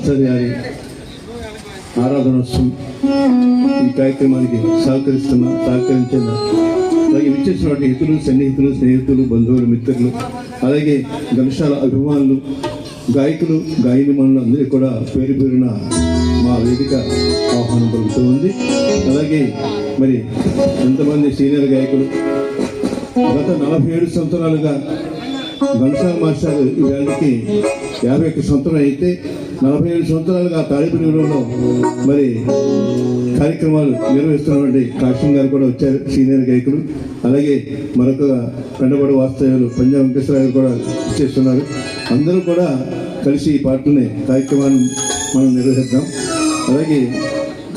Master గారి ఆరాధనోత్సవం ఈ కార్యక్రమానికి సహకరించిన అలాగే విచ్చేసినటువంటి హితులు, సన్నిహితులు, స్నేహితులు, బంధువులు, మిత్రులు, అలాగే ఘంటసాల అభిమానులు, గాయకులు, గాయనిమణులు అందరికీ కూడా పేరు పేరున మా వేదిక ఆహ్వానం పలుకుతూ ఉంది. అలాగే మరి ఎంతమంది సీనియర్ గాయకులు గత 47 సంవత్సరాలుగా ఘంటసాల మాస్టర్ ఈ వేళకి 51 సంవత్సరాలు అయితే 47 సంవత్సరాలుగా తాడిపల్లిలో మరి కార్యక్రమాలు నిర్వహిస్తున్నటువంటి కాశ్యం గారు కూడా వచ్చారు, సీనియర్ గాయకులు. అలాగే మరొక కండబడి వాస్తవ్యులు పంజాబ్ వెంకటేశ్వర గారు కూడా చేస్తున్నారు. అందరూ కూడా కలిసి ఈ పాటనే కార్యక్రమాన్ని మనం నిర్వహిద్దాం. అలాగే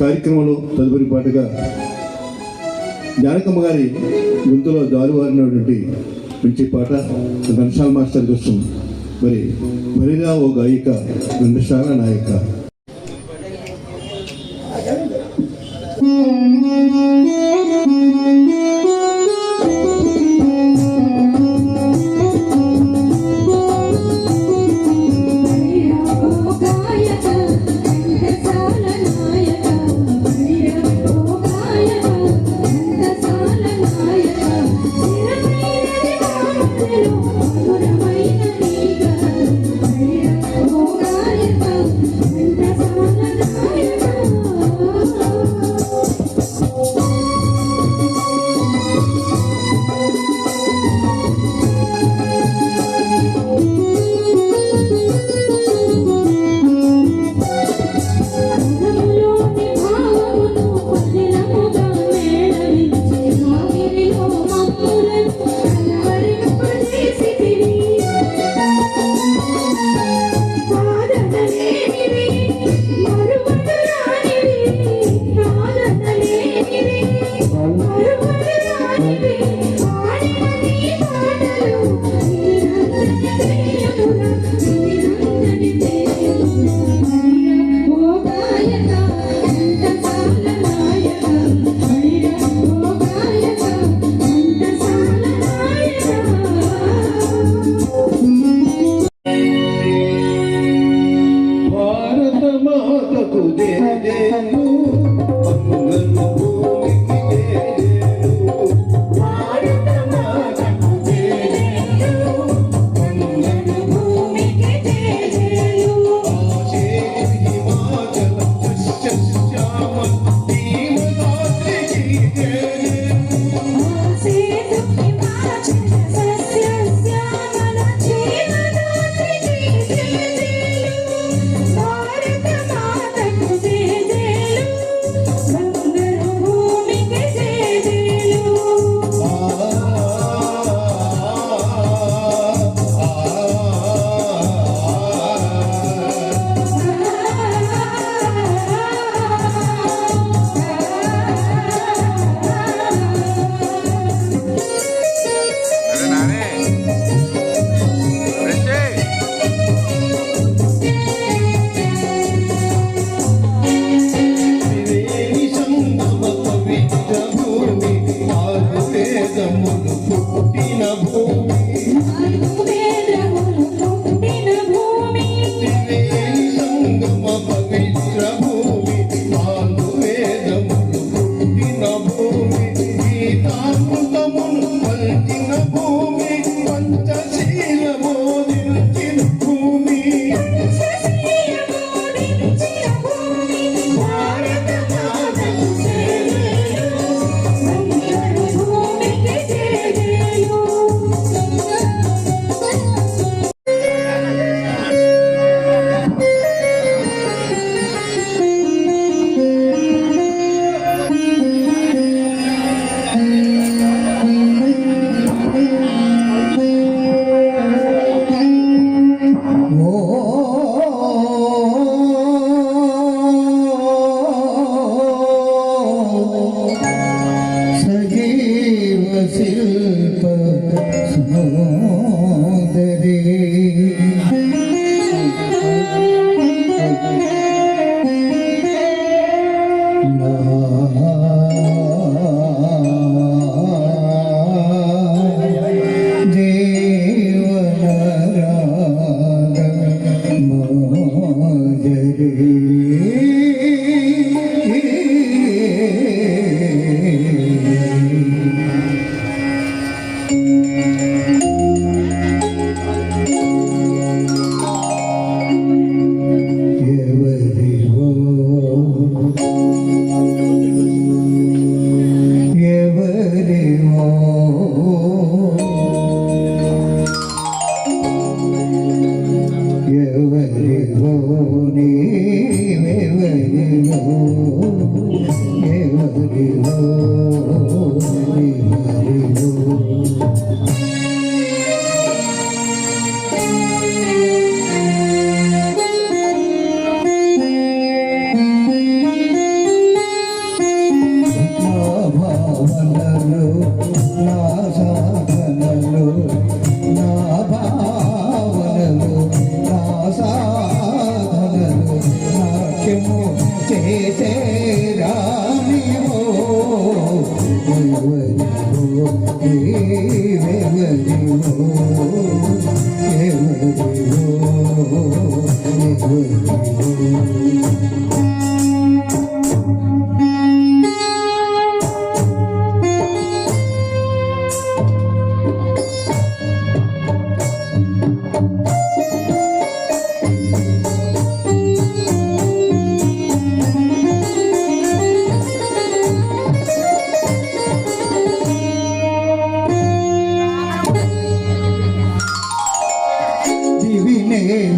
కార్యక్రమంలో తదుపరి పాటుగా జానకమ్మ గారి గొంతులో జాలువారినటువంటి మంచి పాట ఘంటసాల మాస్టర్ కోసం మరి మరిగా ఓ గాయిక ఘంటసాల నాయక.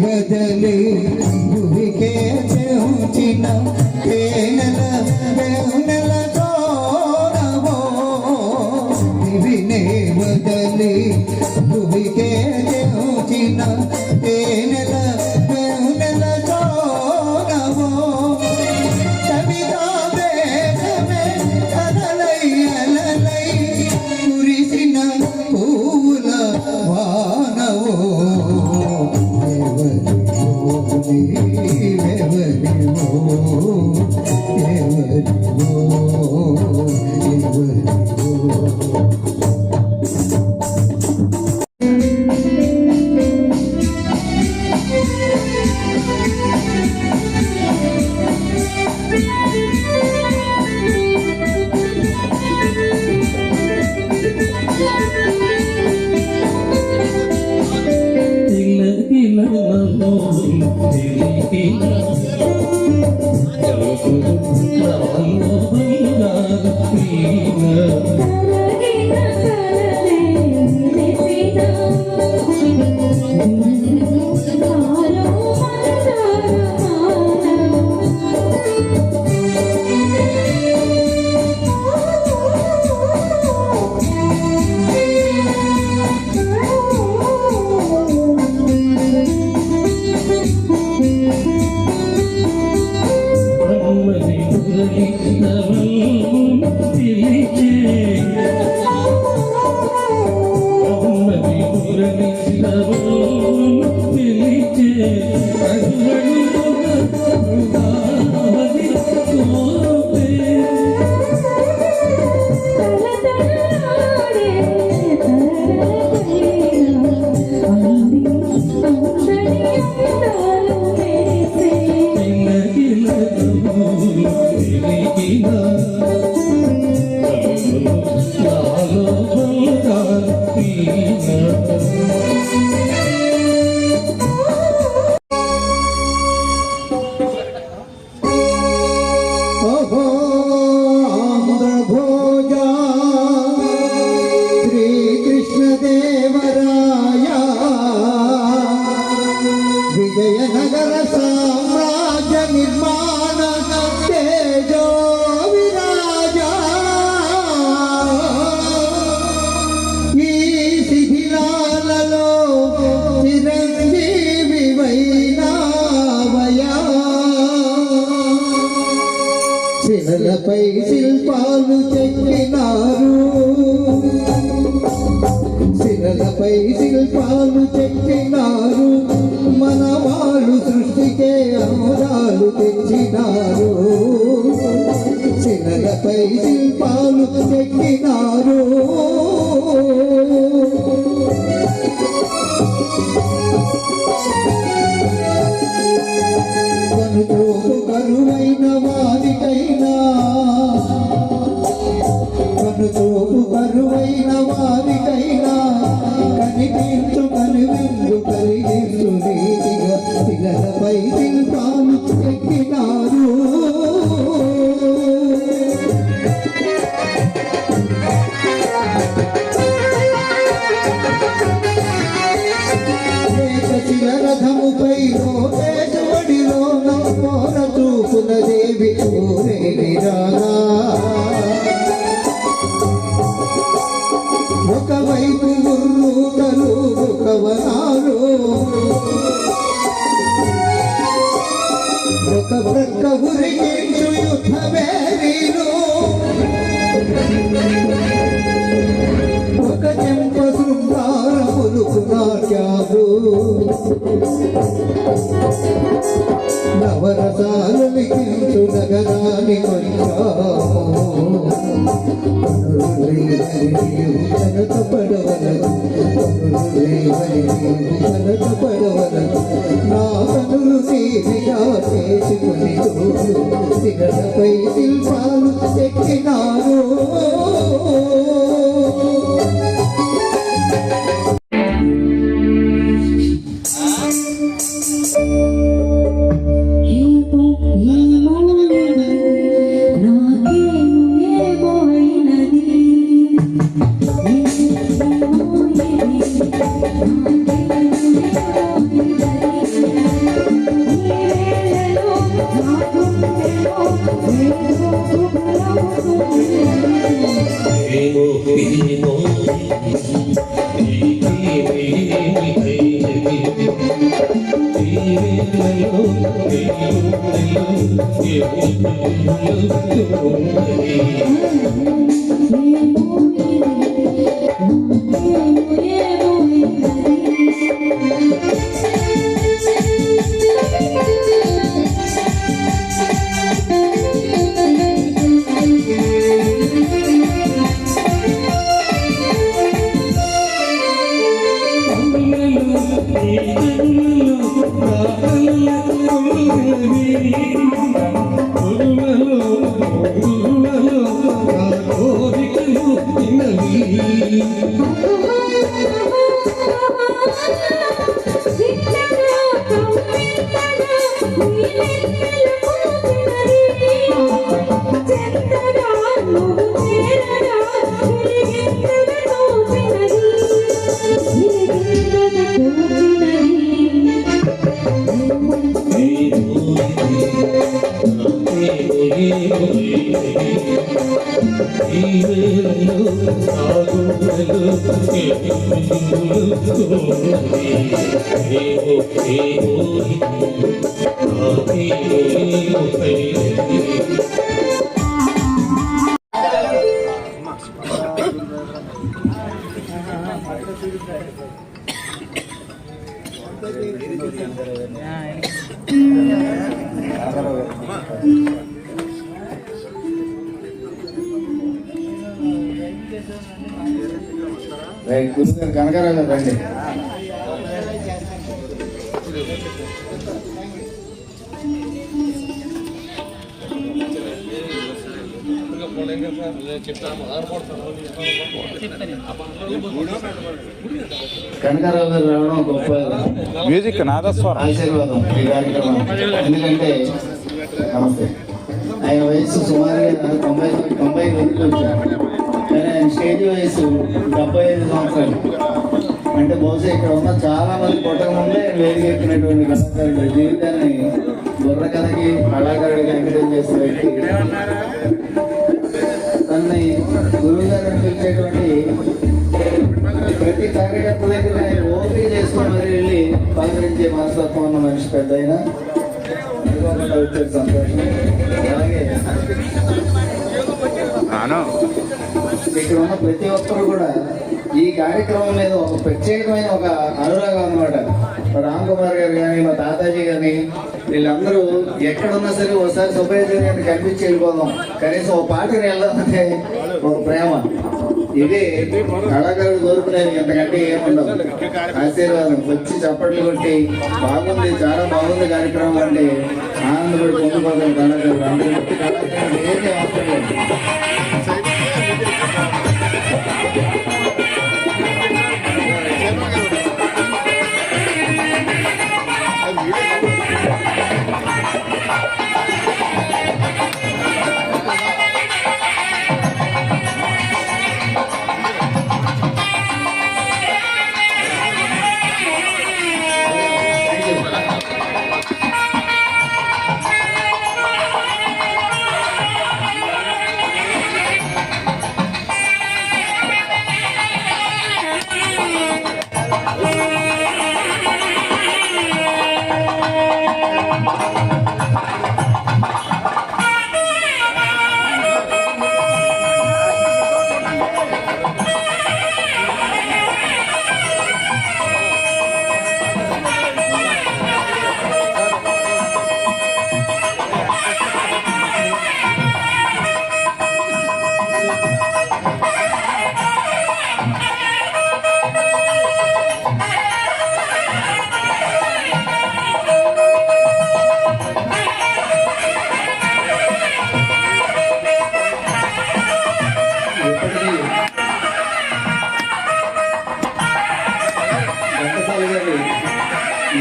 బదలి భూమికే చెంచిన తేనెల వేనెల తోరవో దివినే బదలి భూమికే చెంచిన తేనెల వేనెల తోరవో కవితా వేదమే కదలై అలలై కురిసిన పూల వానవో విజయనగర సామ్రాజ్య నిర్మాణ తేజో విరాజా ఈ శిథిలాలలో చిరంజీవి వైనావయా శిలలపై శిల్పాలు చెక్కినారు శిలలపై శిల్పాలు చెక్కినారు మన వాళ్ళు సృష్టికే అమరాలు తెచ్చినారు శిలలపై శిల్పాలు చెక్కినారు కనుచూపు కరువైన వారికైనా కనుచూపు కరువైన వారికైనా కనిపించు కనువిందు కలిగించు నీతిగా శిలలపై శిల్పాలు చెక్కినారు రథముపై లోకేశవడిలో నోర చూపుల దేవి ఊరేగి రాగా ఒకవైపు గుర్రుకలు కవనాలు ఒక ప్రక్క ఉరికించు యుద్ధమేరీలు ఒక చెంప శృంగారములకు నాట్యాలు నవరసాలు లిఖించు నగరాన్ని కొంచాము కలకపడవలను కనులు లేవని నీవు కలకపడవలను నా కనులు తీరిగా చేసుకుని తోడు శిలపై శిల్పాలు ఎక్కినాను గురుగారు కనకరావు రండి. కనకరావు గారు రావడం గొప్ప మ్యూజిక్ నాదస్వరం ఆశీర్వాదం ఈ కార్యక్రమం. ఎందుకంటే నమస్తే, ఆయన వయసు సుమారుగా 90 వచ్చారు, కానీ ఆయన స్టేజ్ వయసు 75 సంవత్సరాలు. అంటే బహుశా ఇక్కడ ఉన్న చాలా మంది పుట్టక ముందే వేదిక ఎక్కినటువంటి కళాకారుడు జీవితాన్ని బుర్ర కథకి కళాకారుడికి అంకితం చేసే వ్యక్తి. తనని గురువు గారు పిలిచేటువంటి ప్రతి కార్యకర్త దగ్గర ఆయన ఓపిక చేసుకుని మరి వెళ్ళి పలకరించే మనస్తత్వం ఉన్న మనిషి పెద్ద అయినా వచ్చే సంతోషం. అలాగే ఇక్కడ ఉన్న ప్రతి ఒక్కరు కూడా ఈ కార్యక్రమం మీద ఒక ప్రత్యేకమైన ఒక అనురాగం అన్నమాట. రామ్ కుమార్ గారు కానీ మా తాతాజీ కానీ వీళ్ళందరూ ఎక్కడున్నా సరే ఒకసారి సుబ్బయ్య గారిని కనిపించి వెళ్ళిపోదాం, కనీసం ఒక పాటని వెళ్దామంటే ఒక ప్రేమ. ఇది కళాకారుడు కోరుకునేది, ఎంతకంటే ఏముండవు. ఆశీర్వాదం వచ్చి చప్పట్లు కొట్టి బాగుంది, చాలా బాగుంది కార్యక్రమం అంటే ఆనందపడి పొందుకోగలం కళాకారుడు. అందరూ కళాకారుడు ఏమీ అవసరం లేదు.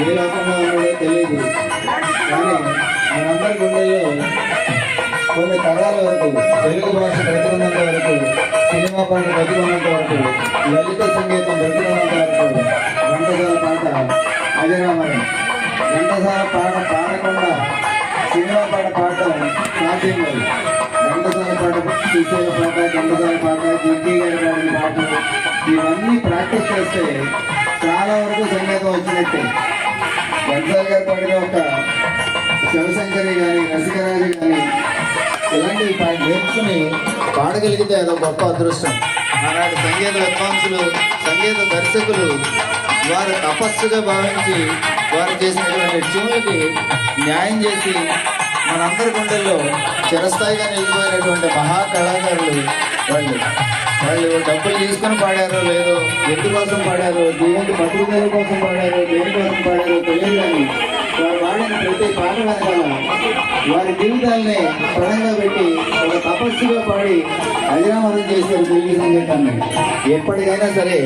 ఏ లోకంలో ఉన్నాడో తెలియదు. కానీ మనందరి గుండెల్లో కొన్ని తరాల వరకు, తెలుగు భాష బ్రతికున్నంత వరకు, సినిమా పాట బ్రతికున్నంత వరకు, లలిత సంగీతం బ్రతికున్నంత వరకు ఘంటసాల పాట అజరామరం. ఘంటసాల పాట పాడకుండా సినిమా పాట పాడటం సాధ్యం లేదు. ఘంటసాల పాట, సుశీల పాట, ఘంటసాల పాట, జింకీ గారి పాడిన పాటలు ఇవన్నీ ప్రాక్టీస్ చేస్తే చాలా వరకు సంగీతం వచ్చినట్టే. ఘంటసాల గారు పాడిన ఒక శివశంకరి కానీ, రసికరాజు కానీ ఇలాంటివి నేర్చుకుని పాడగలిగితే అదొక గొప్ప అదృష్టం. ఆనాటి సంగీత విద్వాంసులు, సంగీత దర్శకులు వారు తపస్సుగా భావించి వారు చేసినటువంటి ట్యూన్లకి న్యాయం చేసి మనందరి గుండెల్లో చిరస్థాయిగా నిలిచిపోయినటువంటి మహా కళాకారులు వాళ్ళు డబ్బులు తీసుకొని పాడారో లేదో, ఎందుకోసం పాడారో, దేవుడి పత్రికల కోసం పాడారో, దేనికోసం పాడారో తెలియదు. కానీ వారు పాడిన ప్రతి పాట వెనకాల వారి జీవితాలని పరంగా పెట్టి ఒక తపస్సుగా పాడి అజరామరం చేశారు తెలుగు సంగీతాన్ని. ఎప్పటికైనా సరే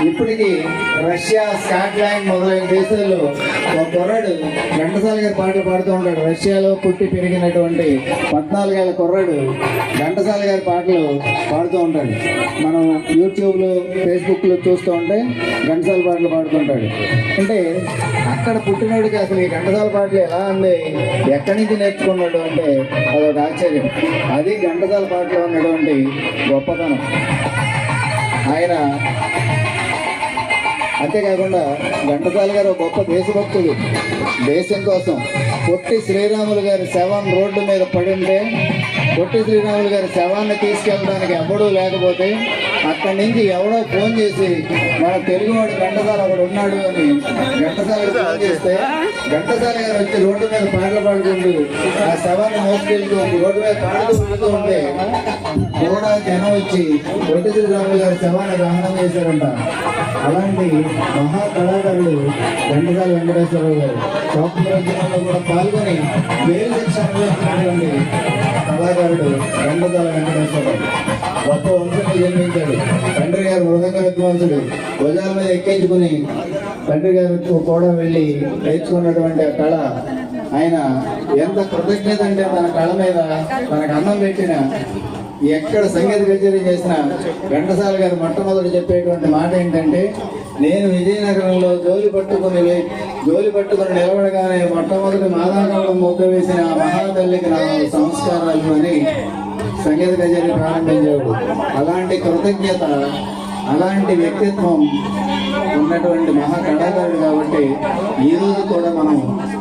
ఇప్పటికీ రష్యా, స్కాట్లాండ్ మొదలైన దేశాల్లో ఒక కుర్రాడు ఘంటసాల గారి పాటలు పాడుతూ ఉంటాడు. రష్యాలో పుట్టి పెరిగినటువంటి 14 ఏళ్ళ కుర్రాడు ఘంటసాల గారి పాటలు పాడుతూ ఉంటాడు. మనం యూట్యూబ్లో, ఫేస్బుక్లో చూస్తూ ఉంటే ఘంటసాల పాటలు పాడుతుంటాడు. అంటే అక్కడ పుట్టినోడికి అసలు ఈ ఘంటసాల పాటలు ఎలా ఉంది, ఎక్కడి నుంచి నేర్చుకున్నాడు అంటే అదొక ఆశ్చర్యం. అది ఘంటసాల పాటలో ఉన్నటువంటి గొప్పతనం. ఆయన అంతేకాకుండా ఘంటసాల గారు ఒక గొప్ప దేశభక్తుడు. దేశం కోసం పొట్టి శ్రీరాములు గారి శవం రోడ్డు మీద పడి ఉంటే పొట్టి శ్రీరాములు గారి శవాన్ని తీసుకెళ్ళడానికి ఎవడూ లేకపోతే అక్కడి నుంచి ఎవడో ఫోన్ చేసి మన తెలుగువాడు ఘంటసాల ఒకడు ఉన్నాడు అని ఘంటసాల ఫోన్ చేస్తే ఘంటసాల గారు వచ్చి రోడ్డు మీద పాటలు పాడుకుంటూ ఆ శవాన్ని మోసుకెళ్తూ రోడ్డు మీద పాడుతూ ఉంటే కూడా జనం వచ్చి పొట్టి శ్రీరాములు గారి శవాన్ని దహనం చేశారంట. అలాంటి మహా కళాకారులు ఘంటసాల వెంకటేశ్వరరావు గారు. స్వాతంత్రోద్యమంలో కూడా పాల్గొని వేలు శిక్షణటువంటి కళాకారుడు ఘంటసాల వెంకటేశ్వరరావు. గొప్ప వంశంలో జన్మించాడు. తండ్రి గారు మృదంగ విద్వాంసుడు. భుజాల మీద ఎక్కించుకుని తండ్రి గారు కూడా వెళ్ళి నేర్చుకున్నటువంటి ఆ కళ ఆయన ఎంత కృతజ్ఞత అంటే తన కళ మీద తనకు అన్నం పెట్టిన, ఎక్కడ సంగీత కచేరీ చేసిన ఘంటసాల గారు మొట్టమొదటి చెప్పేటువంటి మాట ఏంటంటే, నేను విజయనగరంలో జోలి పట్టుకుని నిలబడగానే మొట్టమొదటి మాదాకవడం ముద్ద వేసిన ఆ మహాతల్లికి నా సంస్కారాలు అని సంగీత కచేరీ ప్రారంభించాడు. అలాంటి కృతజ్ఞత, అలాంటి వ్యక్తిత్వం ఉన్నటువంటి మహా కళాకారుడు కాబట్టి ఈ రోజు కూడా మనం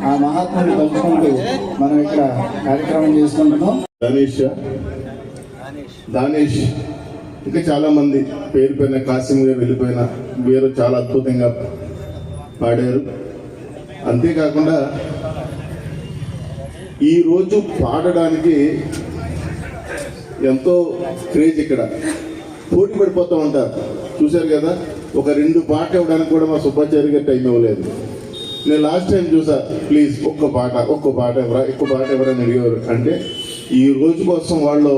ఆ మహాత్ముని కలుసుకుంటూ మనం ఇక్కడ కార్యక్రమం చేసుకుంటున్నాం. దానేష్ ఇంకా చాలా మంది పేరు పైన, కాసిం గారు వెళ్ళిపోయిన వీరు చాలా అద్భుతంగా పాడారు. అంతేకాకుండా ఈరోజు పాడడానికి ఎంతో క్రేజ్, ఇక్కడ పోటీ పడిపోతూ ఉంటారు. చూశారు కదా, ఒక 2 పాటలు ఇవ్వడానికి కూడా మా సుబ్బాచారి గారు టైం ఇవ్వలేదు. నేను లాస్ట్ టైం చూసా, ప్లీజ్ ఒక్క పాట ఎవరైనా అడిగేవారు. అంటే ఈ రోజు కోసం వాళ్ళు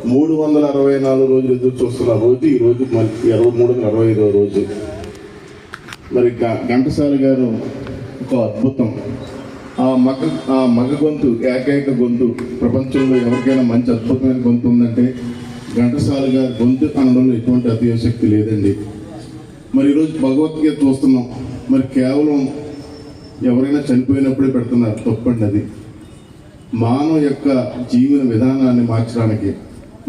364 రోజులు ఎదురు చూస్తున్న రోజు ఈ రోజు, 365వ రోజు. మరి ఘంటసాల గారు ఒక అద్భుతం. ఆ మగ గొంతు, ఏకైక గొంతు, ప్రపంచంలో ఎవరికైనా మంచి అద్భుతమైన గొంతు ఉందంటే ఘంటసాల గారి గొంతు అనడంలో ఎటువంటి అతిశక్తి లేదండి. మరి ఈరోజు భగవద్గీత చూస్తున్నాం. మరి కేవలం ఎవరైనా చనిపోయినప్పుడే పెడుతున్నారు, తప్పండి అది. మానవ యొక్క జీవన విధానాన్ని మార్చడానికి,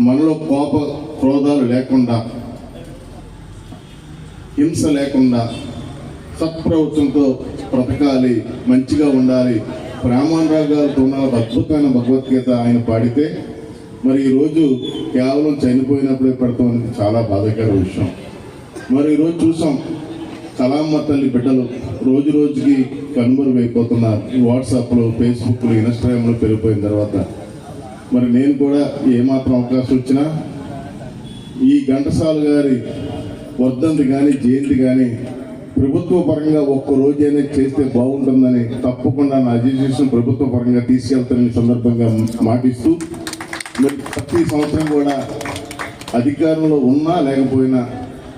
మనలో కోప క్రోధాలు లేకుండా, హింస లేకుండా, సత్ప్రవృత్తులతో బ్రతకాలి, మంచిగా ఉండాలి, ప్రేమానురాగాలతో ఉన్న ఒక అద్భుతమైన భగవద్గీత ఆయన పాడితే మరి ఈరోజు కేవలం చనిపోయినప్పుడే పెడతామని చాలా బాధాకర విషయం. మరి ఈరోజు చూసాం, కలామ్మ తల్లి బిడ్డలు రోజు రోజుకి కనుమరుగైపోతున్నారు. వాట్సాప్లో, ఫేస్బుక్లో, ఇన్స్టాగ్రామ్లో పెరిగిపోయిన తర్వాత మరి నేను కూడా ఏమాత్రం అవకాశం వచ్చినా ఈ ఘంటసాల గారి వర్ధంతి కానీ, జయంతి కానీ ప్రభుత్వ పరంగా ఒక్క రోజైనా చేస్తే బాగుంటుందని తప్పకుండా నా అజిటేషన్ ప్రభుత్వ పరంగా తీసుకెళ్తానని సందర్భంగా మాటిస్తూ, మరి ప్రతి సంవత్సరం కూడా అధికారంలో ఉన్నా లేకపోయినా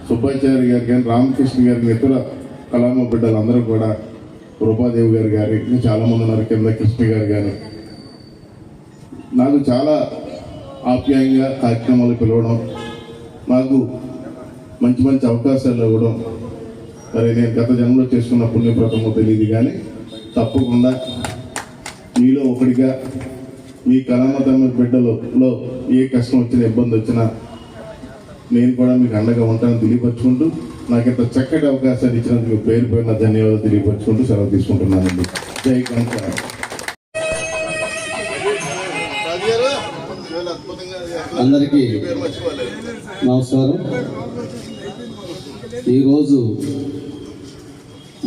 సుబ్బాచారి గారు కానీ, రామకృష్ణ గారికి, ఇతర కళామ బిడ్డలందరూ కూడా రూపాదేవి గారు కానీ ఇంకా చాలామంది ఉన్నారు కింద కృష్ణ గారు కానీ నాకు చాలా ఆప్యాయంగా కార్యక్రమాలు పిలవడం, నాకు మంచి మంచి అవకాశాలు ఇవ్వడం, మరి నేను గత జన్మలో చేసుకున్న పుణ్యప్రతమో తెలియదు కానీ తప్పకుండా మీలో ఒకటిగా మీ కళామతమ్మ బిడ్డలో ఏ కష్టం వచ్చినా ఇబ్బంది వచ్చినా నేను కూడా మీకు అండగా ఉంటానని తెలియపరుచుకుంటూ నాకు ఇంత చక్కటి అవకాశాలు ఇచ్చినందుకు పేరు పేరున ధన్యవాదాలు తెలియపరుచుకుంటూ సెలవు తీసుకుంటున్నానండి. జై కనుక. అందరికీ నమస్కారం. ఈరోజు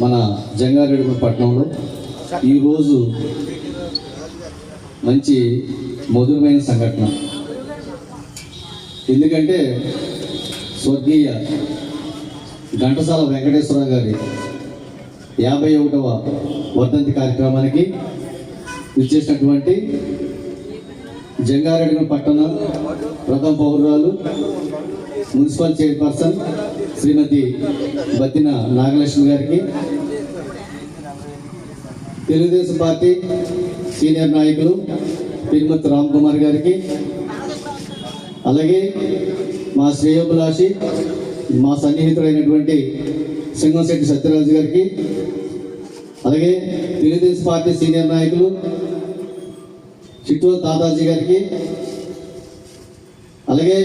మన జంగారెడ్డి పట్టణంలో ఈరోజు మంచి మధురమైన సంఘటన. ఎందుకంటే స్వర్గీయ ఘంటసాల వెంకటేశ్వరరావు గారి 51వ వర్ధంతి కార్యక్రమానికి ఇచ్చేసినటువంటి జంగారెడ్డి పట్టణ ప్రథమ పౌరురాలు మున్సిపల్ చైర్పర్సన్ శ్రీమతి బత్తిన నాగలక్ష్మి గారికి, తెలుగుదేశం పార్టీ సీనియర్ నాయకులు తిరుమతి రామ్ కుమార్ గారికి, అలాగే మా శ్రేయోభిలాషి మా సన్నిహితుడైనటువంటి సింగంశెట్టి సత్యరాజు గారికి, అలాగే తెలుగుదేశం పార్టీ సీనియర్ నాయకులు చిట్టూరు తాతాజీ గారికి, అలాగే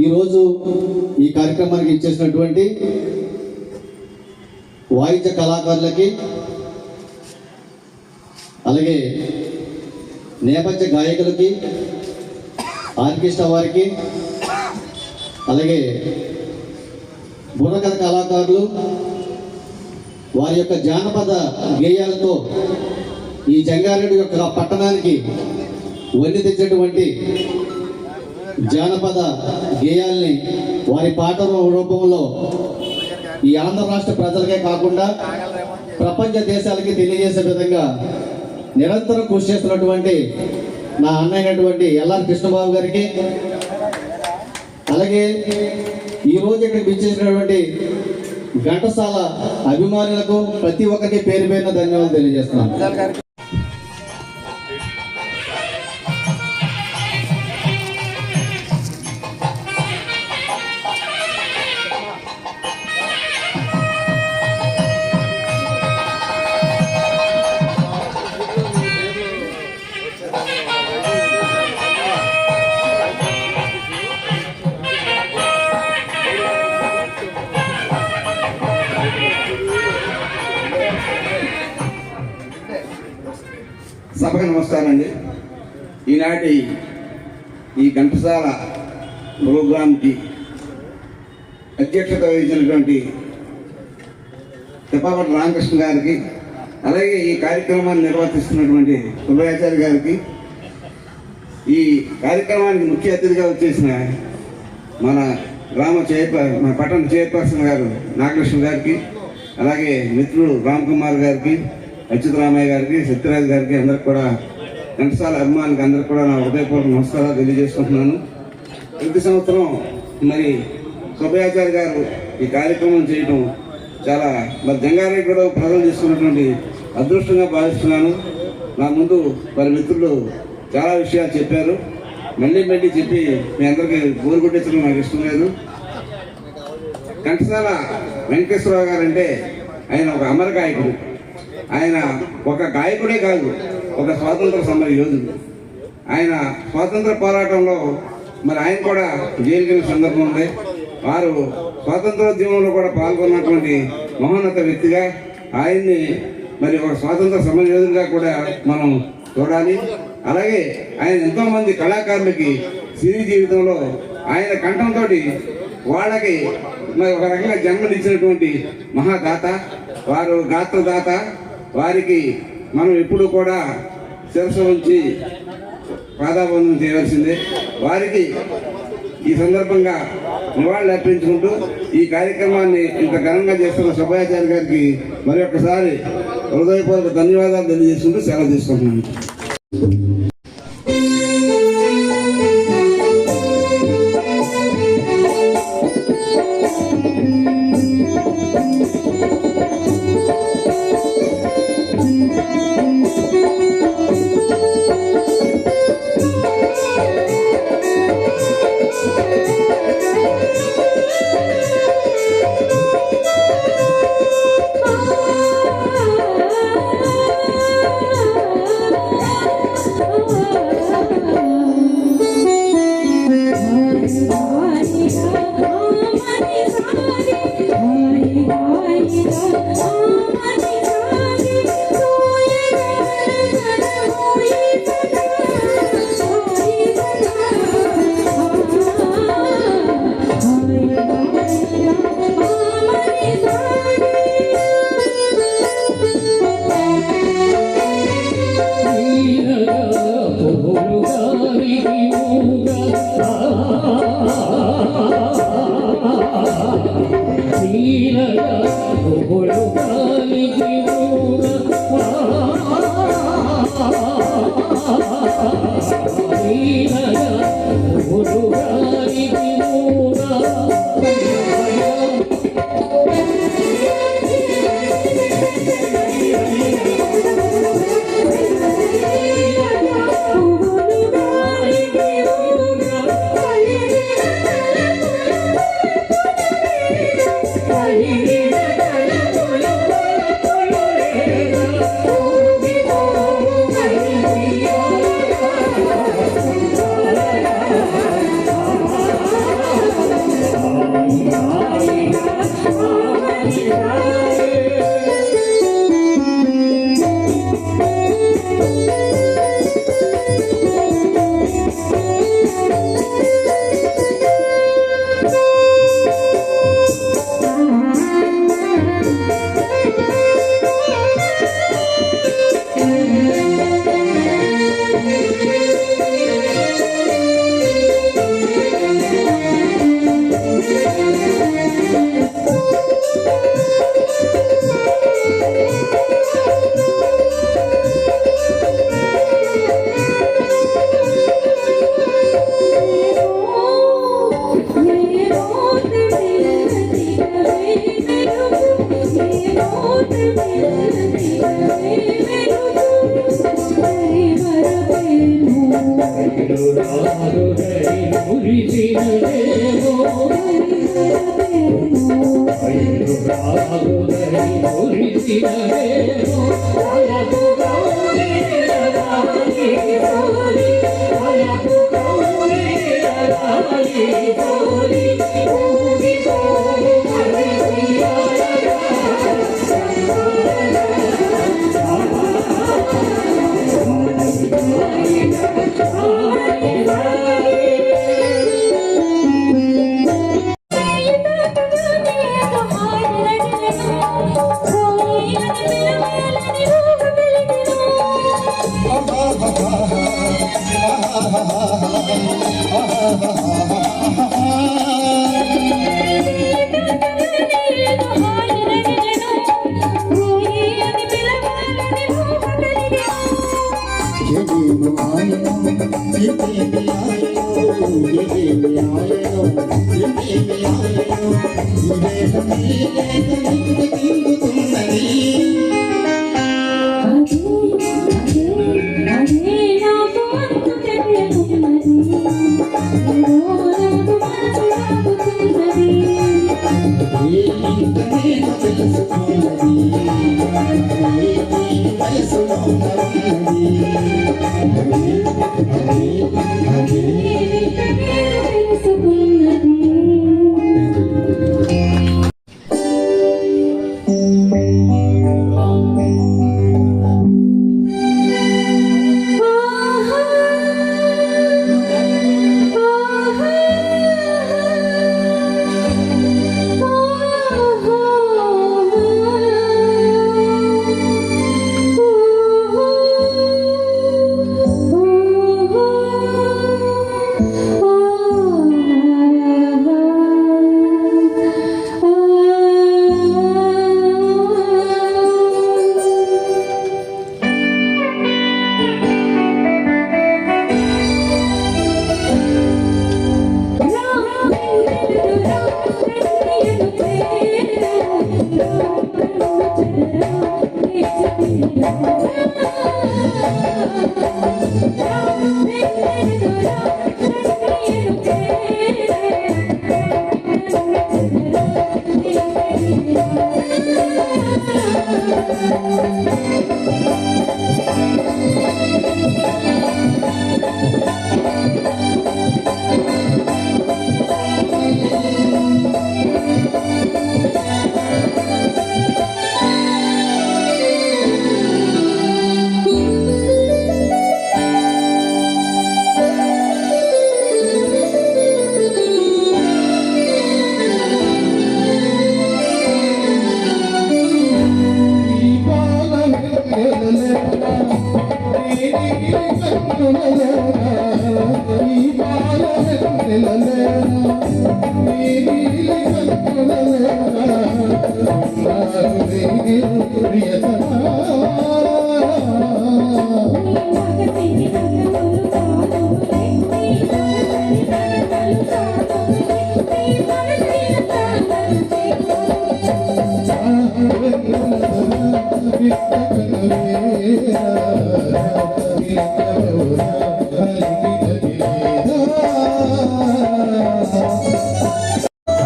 ఈరోజు ఈ కార్యక్రమానికి ఇచ్చేసినటువంటి వాయిద్య కళాకారులకి, అలాగే నేపథ్య గాయకులకి, ఆర్కెస్ట్రా వారికి, అలాగే బుర్రకథ కళాకారులు వారి యొక్క జానపద గేయాలతో ఈ జంగారెడ్డి యొక్క పట్టణానికి వన్ని తెచ్చినటువంటి జానపద గేయాల్ని వారి పాట రూపంలో ఈ ఆంధ్ర రాష్ట్ర ప్రజలకే కాకుండా ప్రపంచ దేశాలకి తెలియజేసే విధంగా నిరంతరం కృషి చేస్తున్నటువంటి నా అన్నైనటువంటి ఎల్ఆర్ కృష్ణబాబు గారికి, అలాగే ఈరోజు ఇక్కడికి విచ్చేసినటువంటి ఘంటసాల అభిమానులకు ప్రతి ఒక్కరికి పేరు పేరున ధన్యవాదాలు తెలియజేస్తున్నాను. సభకు నమస్కారం అండి. ఈనాటి ఈ ఘంటసాల ప్రోగ్రాంకి అధ్యక్షత వహించినటువంటి తెప్పాపట్ల రామకృష్ణ గారికి, అలాగే ఈ కార్యక్రమాన్ని నిర్వర్తిస్తున్నటువంటి సుబ్బయాచారి గారికి, ఈ కార్యక్రమానికి ముఖ్య అతిథిగా వచ్చేసిన మన మన పట్టణ చైర్పర్సన్ గారు నాగలక్ష్మి గారికి, అలాగే మిత్రుడు రామ్ కుమార్ గారికి, అచ్యుతరామయ్య గారికి, సత్యరాజు గారికి, అందరికి కూడా ఘంటసాల అభిమానులకు అందరికి కూడా నా హృదయపూర్వక నమస్కారాలు తెలియజేసుకుంటున్నాను. ప్రతి సంవత్సరం మరి సుబ్బయాచారి గారు ఈ కార్యక్రమం చేయడం చాలా మరి జంగారెడ్డి కూడా ప్రజలు చేసుకున్నటువంటి అదృష్టంగా భావిస్తున్నాను. నా ముందు మరి మిత్రులు చాలా విషయాలు చెప్పారు. మళ్ళీ చెప్పి మీ అందరికీ బోరు కొట్టించడం నాకు ఇష్టం లేదు. ఘంటసాల వెంకటేశ్వరరావు గారు అంటే ఆయన ఒక అమర గాయకుడు. ఆయన ఒక గాయకుడే కాదు, ఒక స్వాతంత్ర సమర యోధుడు. ఆయన స్వాతంత్ర పోరాటంలో మరి ఆయన కూడా జైలుకెళ్ళిన సందర్భం ఉంది. వారు స్వాతంత్రోద్యమంలో కూడా పాల్గొన్నటువంటి మహోన్నత వ్యక్తిగా ఆయన్ని మరి ఒక స్వాతంత్ర సమర యోధుడిగా కూడా మనం చూడాలి. అలాగే ఆయన ఎంతోమంది కళాకారులకి సినీ జీవితంలో ఆయన కంఠంతో వాళ్ళకి మరి ఒక రకంగా జన్మనిచ్చినటువంటి మహాదాత, వారు గాత్రదాత. వారికి మనం ఎప్పుడు కూడా శిరస్సు ఉంచి పాదాబంధం చేయవలసిందే. వారికి ఈ సందర్భంగా నివాళులు అర్పించుకుంటూ ఈ కార్యక్రమాన్ని ఇంత ఘనంగా చేస్తున్న సుబ్బయాచారి గారికి మరి ఒక్కసారి హృదయపూర్వక ధన్యవాదాలు తెలియజేసుకుంటూ సెలవు తీసుకుంటున్నాను. Oh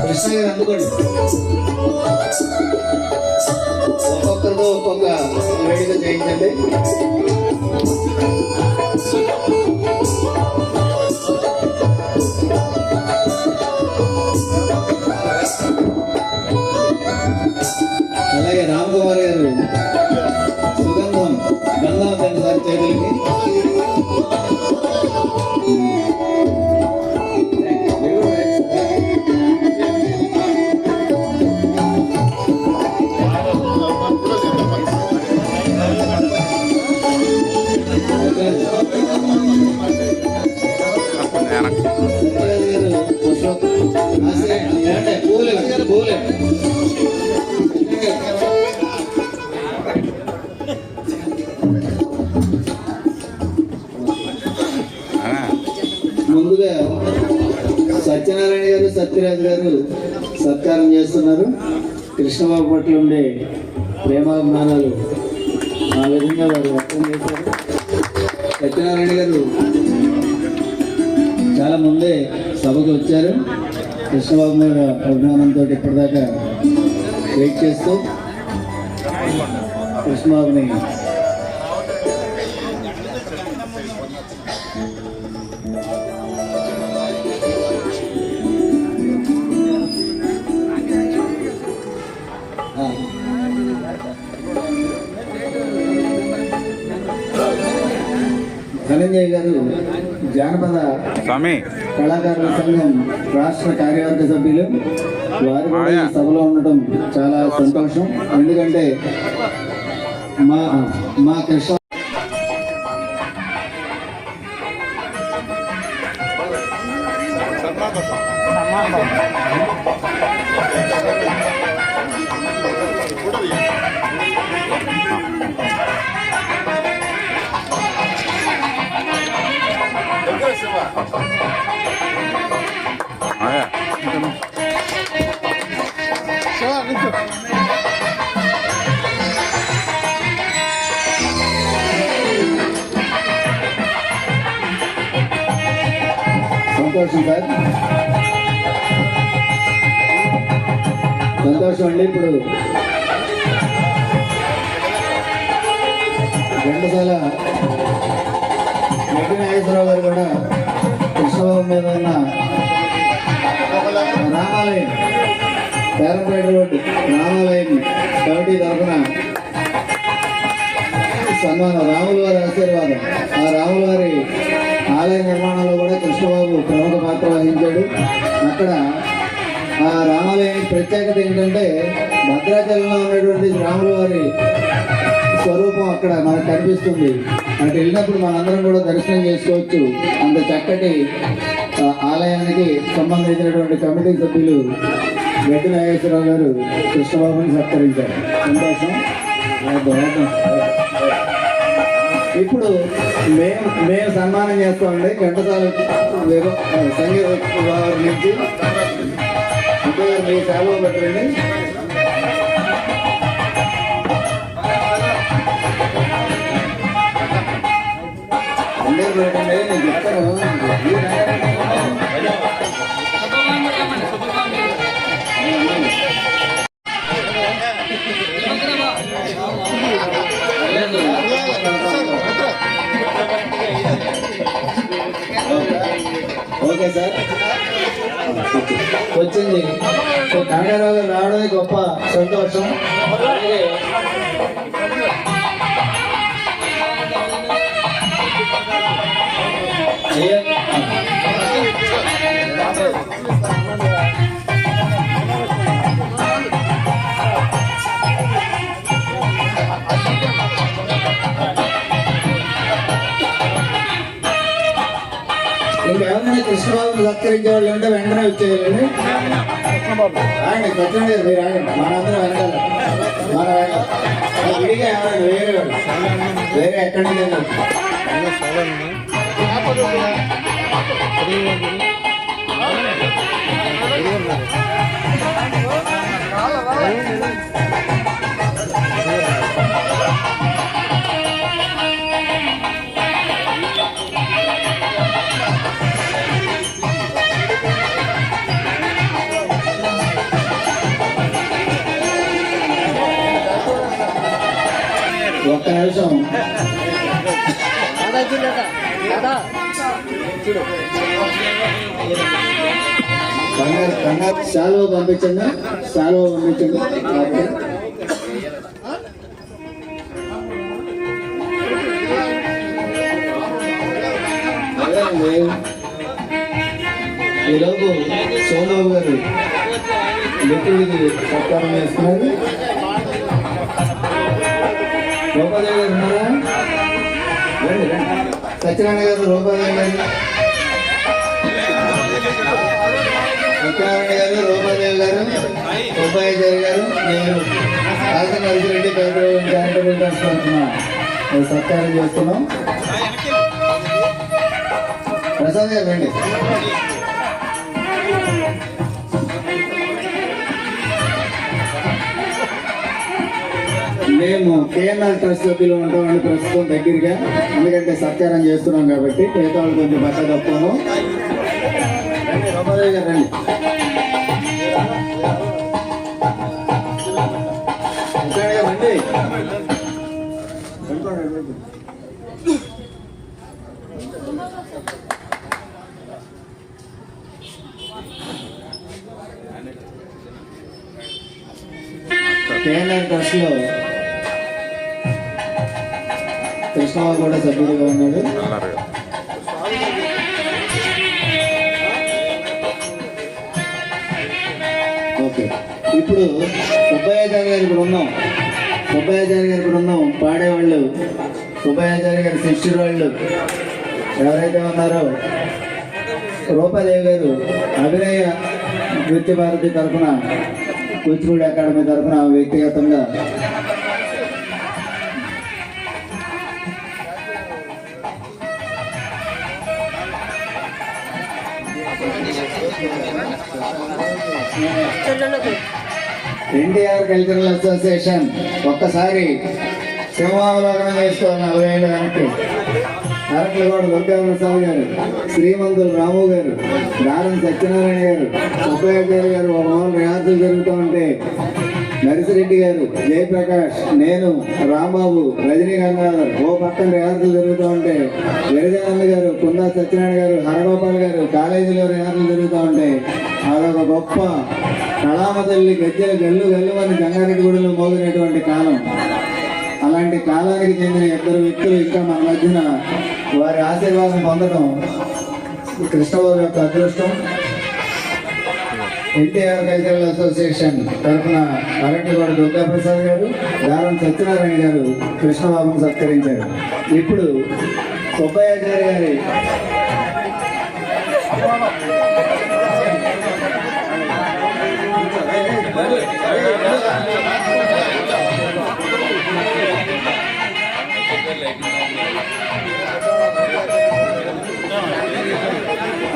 కృష్ణ గారు అందుకోండి. ఒక్కొక్కరితో ఒక్కొక్క వేడుక చేయించండి. అలాగే రామ్ కుమార్ గారు సుగంధం గంధం తండ్రి సార్ చేతులకి. ముందుగా సత్యనారాయణ గారు సత్యరాజు గారు సత్కారం చేస్తున్నారు. కృష్ణబాబు పట్ల ఉండే ప్రేమాభిమానాలు ఆ విధంగా వారు వ్యక్తం చేశారు. సత్యనారాయణ గారు చాలా ముందే సభకు వచ్చారు. కృష్ణబాబు మీద అభిమానంతో ఇప్పటిదాకా వెయిట్ చేస్తూ కృష్ణబాబుని ధనంజయ్ గారు జానపద స్వామి కళాకారుల సంఘం రాష్ట్ర కార్యవర్గ సభ్యులు. వారు కూడా ఈ సభలో ఉండటం చాలా సంతోషం. ఎందుకంటే మా కృష్ణ సంతోషం సార్, సంతోషం అండి. ఇప్పుడు ఘంటసాల రెడ్డి నాగేశ్వరరావు గారు కూడా కృష్ణబాబు మీద ఉన్న రామాలయం పేరంపేట రోడ్డు రామాలయం కమిటీ తరఫున సన్మానం, రాముల వారి ఆశీర్వాదం. ఆ రాముల వారి ఆలయ నిర్మాణంలో కూడా కృష్ణబాబు ప్రముఖ పాత్ర వహించాడు. అక్కడ ఆ రామాలయానికి ప్రత్యేకత ఏంటంటే భద్రాచలంలో ఉన్నటువంటి రాముల వారి స్వరూపం అక్కడ మనకు కనిపిస్తుంది. అటు వెళ్ళినప్పుడు మనందరం కూడా దర్శనం చేసుకోవచ్చు. అంత చక్కటి ఆలయానికి సంబంధించినటువంటి కమిటీ సభ్యులు గడ్డి నాగేశ్వరరావు గారు కృష్ణబాబుని సత్కరించారు. సంతోషం. ఇప్పుడు మేము సన్మానం చేస్తామండి. ఘంటసాల సంగీత వారి నుంచి మీ సేవలో పెట్టండి. అందరూ పెట్టండి, నేను చెప్తాను. ఓకే సార్, వచ్చింది. సో కనకారావు గారు రావడమే గొప్ప సంతోషం. అలాగే ఇంకెవరైనా కృష్ణబాబుని సత్కరించే వాళ్ళు ఉంటే వెంటనే వచ్చేయాలండి. ఆయన సత్యనారాయణ గారు మీరు ఆగండి, మనందరం వెనకాల మన విడిగా ఏమన్నా వేరే ఎక్కడి నుంచి శాలువ పంపించండి, శాలువ పంపించండి. ఓకే. అదేనండి, ఈరోజు సోమబాబు గారు మిత్రుడికి సత్కారం చేస్తున్నారు. రూపాదేవి గారు ఉన్నారా? రండి రండి. సత్యనారాయణ గారు, రూపాదేవి గారు, సత్యనారాయణ గారు, రూపాదేవి గారు, సుబ్బాయాచారి గారు, నేను కాసిన రెడ్డి చారిటబుల్ ట్రస్ట్ తరఫున సత్కారం చేస్తున్నాం. ప్రసాద్ గారు రండి. మేము కేఎన్ఆర్ ట్రస్ట్ సభ్యులు ఉంటామండి ప్రస్తుతం దగ్గరగా, ఎందుకంటే సత్కారం చేస్తున్నాం కాబట్టి పేదవాళ్ళు కొంచెం బట్ట తప్పాము. రమాదేవి గారు రండి. రండి. కేఎన్ఆర్ ట్రస్ట్ లో కృష్ణబాబు కూడా సభ్యుడిగా ఉన్నాడు. ఓకే, ఇప్పుడు సుబ్బయ్యాచారి గారి బృందం, సుబ్బయ్యాచారి గారి బృందం పాడేవాళ్ళు, సుబ్బయ్యాచారి గారి శిష్యురాళ్ళు ఎవరైతే ఉన్నారో రూపాదేవి గారు అభినయ నృత్య భారతి తరఫున, కూచిపూడి అకాడమీ తరఫున వ్యక్తిగతంగా ఎన్టీఆర్ కల్చరల్ అసోసియేషన్ ఒక్కసారి సింహావలోకనం చేసుకోవాలి. 40 ఏళ్ళు వెనక్కి అరట్లగూడ దుర్గా ప్రసాద్ గారు, శ్రీమంతులు రాము గారు, దారం సత్యనారాయణ గారు, సుబ్బయ్యాచారి గారు ఒక మామూలు రిహార్సల్ జరుగుతూ ఉంటే నరసిరెడ్డి గారు, జయప్రకాష్, నేను, రాంబాబు, రజనీకాంత్ గారు ఓ పక్కన రిహార్సల్ జరుగుతూ ఉంటే గిరిజానంద్ గారు, కుందా సత్యనారాయణ గారు, హరగోపాల్ గారు కాలేజీలో రిహార్సల్ జరుగుతూ ఉంటే అదొక గొప్ప కళామతల్లి గజ్జల గల్లు గల్లు అని జంగారెడ్డిగూడలో మోగినటువంటి కాలం. అలాంటి కాలానికి చెందిన ఇద్దరు వ్యక్తులు ఇంకా మన మధ్యన వారి ఆశీర్వాదం పొందడం కృష్ణబాబు యొక్క అదృష్టం. ఎన్టీఆర్ కల్చరల్ అసోసియేషన్ తరఫున అరటిగూడ దుర్గా ప్రసాద్ గారు, దారం సత్యనారాయణ గారు కృష్ణబాబును సత్కరించారు. ఇప్పుడు సుబ్బయ్యాచారి గారి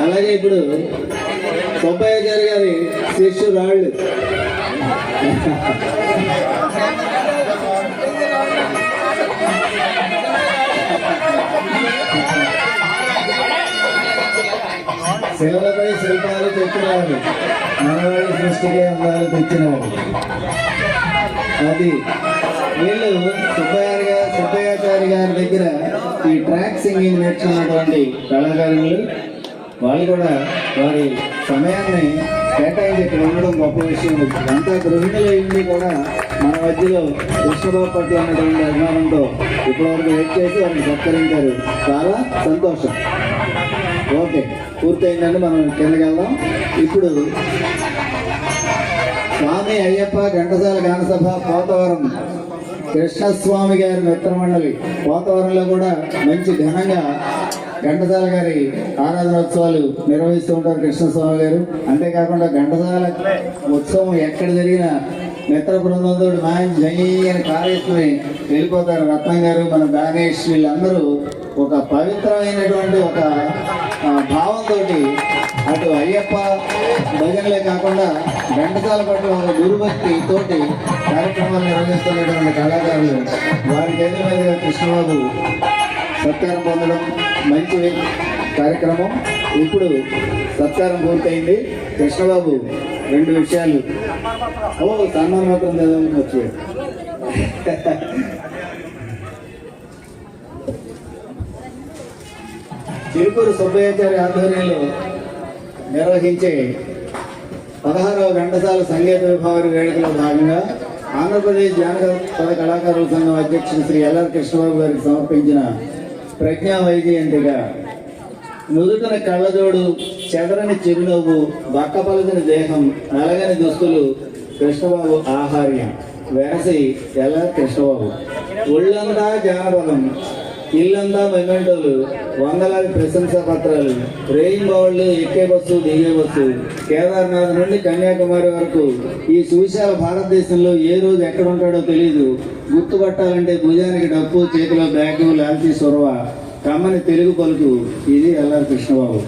అలాగే ఇప్పుడు సుబ్బయ్యాచారి గారి శిష్యురాళ్ళు శిలలపై శిల్పాలు తెచ్చినారు, మనవాడి సృష్టికి అందాలు తెచ్చినారు. అది వీళ్ళు సుబ్బయ్యాచారి గారి దగ్గర ఈ ట్రాక్ సింగింగ్ నేర్చుకున్నటువంటి కళాకారులు. వాళ్ళు కూడా వారి సమయాన్ని కేటాయించి ఇక్కడ ఉండడం గొప్ప విషయం. అంతా గృహిణులు ఇండి కూడా మన మధ్యలో కృష్ణబాబు పట్ల ఉన్నటువంటి అభిమానంతో ఇప్పటివరకు వెయిట్ చేసి వారిని సత్కరించారు. చాలా సంతోషం. ఓకే, పూర్తయిందండి. మనం కిందకి వెళ్దాం. ఇప్పుడు స్వామి అయ్యప్ప ఘంటసాల గానసభ పోతవరం కృష్ణస్వామి గారి మిత్రమండలి పోతవరంలో కూడా మంచి ఘనంగా ఘంటసాల గారి ఆరాధనోత్సవాలు నిర్వహిస్తూ ఉంటారు కృష్ణస్వామి గారు. అంతేకాకుండా ఘంటసాల ఉత్సవం ఎక్కడ జరిగినా మిత్ర బృందంతో మాయం జై అని కారేసుకుని వెళ్ళిపోతారు. రత్నం గారు, మన దానేష్, వీళ్ళందరూ ఒక పవిత్రమైనటువంటి ఒక భావంతో అటు అయ్యప్ప భజనలే కాకుండా ఘంటసాల పట్ల ఒక గురుభక్తి తోటి కార్యక్రమాలు నిర్వహిస్తున్నటువంటి కళాకారులు. వారి చేతుల మీదుగా కృష్ణబాబు సత్కారం పొందడం మంచి కార్యక్రమం. ఇప్పుడు సత్కారం పూర్తయింది. కృష్ణబాబు 2 విషయాలు సన్మానం మాత్రం వచ్చి చిలుకూరు సుబ్బయ్యాచారి ఆధ్వర్యంలో నిర్వహించే 16వ ఘంటసాల సంగీత విభావరి వేడుకలో భాగంగా ఆంధ్రప్రదేశ్ జానపద కళాకారుల సంఘం అధ్యక్షుడు శ్రీ ఎల్ఆర్ కృష్ణబాబు గారికి సమర్పించిన ప్రజ్ఞా వైజయంతిగా నుదుటిన కళ్ళజోడు, చెదరని చిరునవ్వు, బక్కపలచని దేహం, నలగని దుస్తులు కృష్ణబాబు ఆహార్యం. వేసి ఎల్ఆర్ కృష్ణబాబు. ఒళ్ళంతా జానపదం, ఇల్లంతా మెమెంటోలు, వందలాది ప్రశంసా పత్రాలు, రేయింబవళ్ళు, ఎక్కే బస్సు, దిగే బస్సు, కేదార్నాథ్ నుండి కన్యాకుమారి వరకు ఈ సువిశాల భారతదేశంలో ఏ రోజు ఎక్కడ ఉంటాడో తెలియదు. గుర్తుపట్టాలంటే భుజానికి డప్పు, చేతిలో బ్యాగు, లాల్చీ సొరవ, కమ్మని తెలుగు పలుకు. ఇది ఎల్ఆర్ కృష్ణబాబు.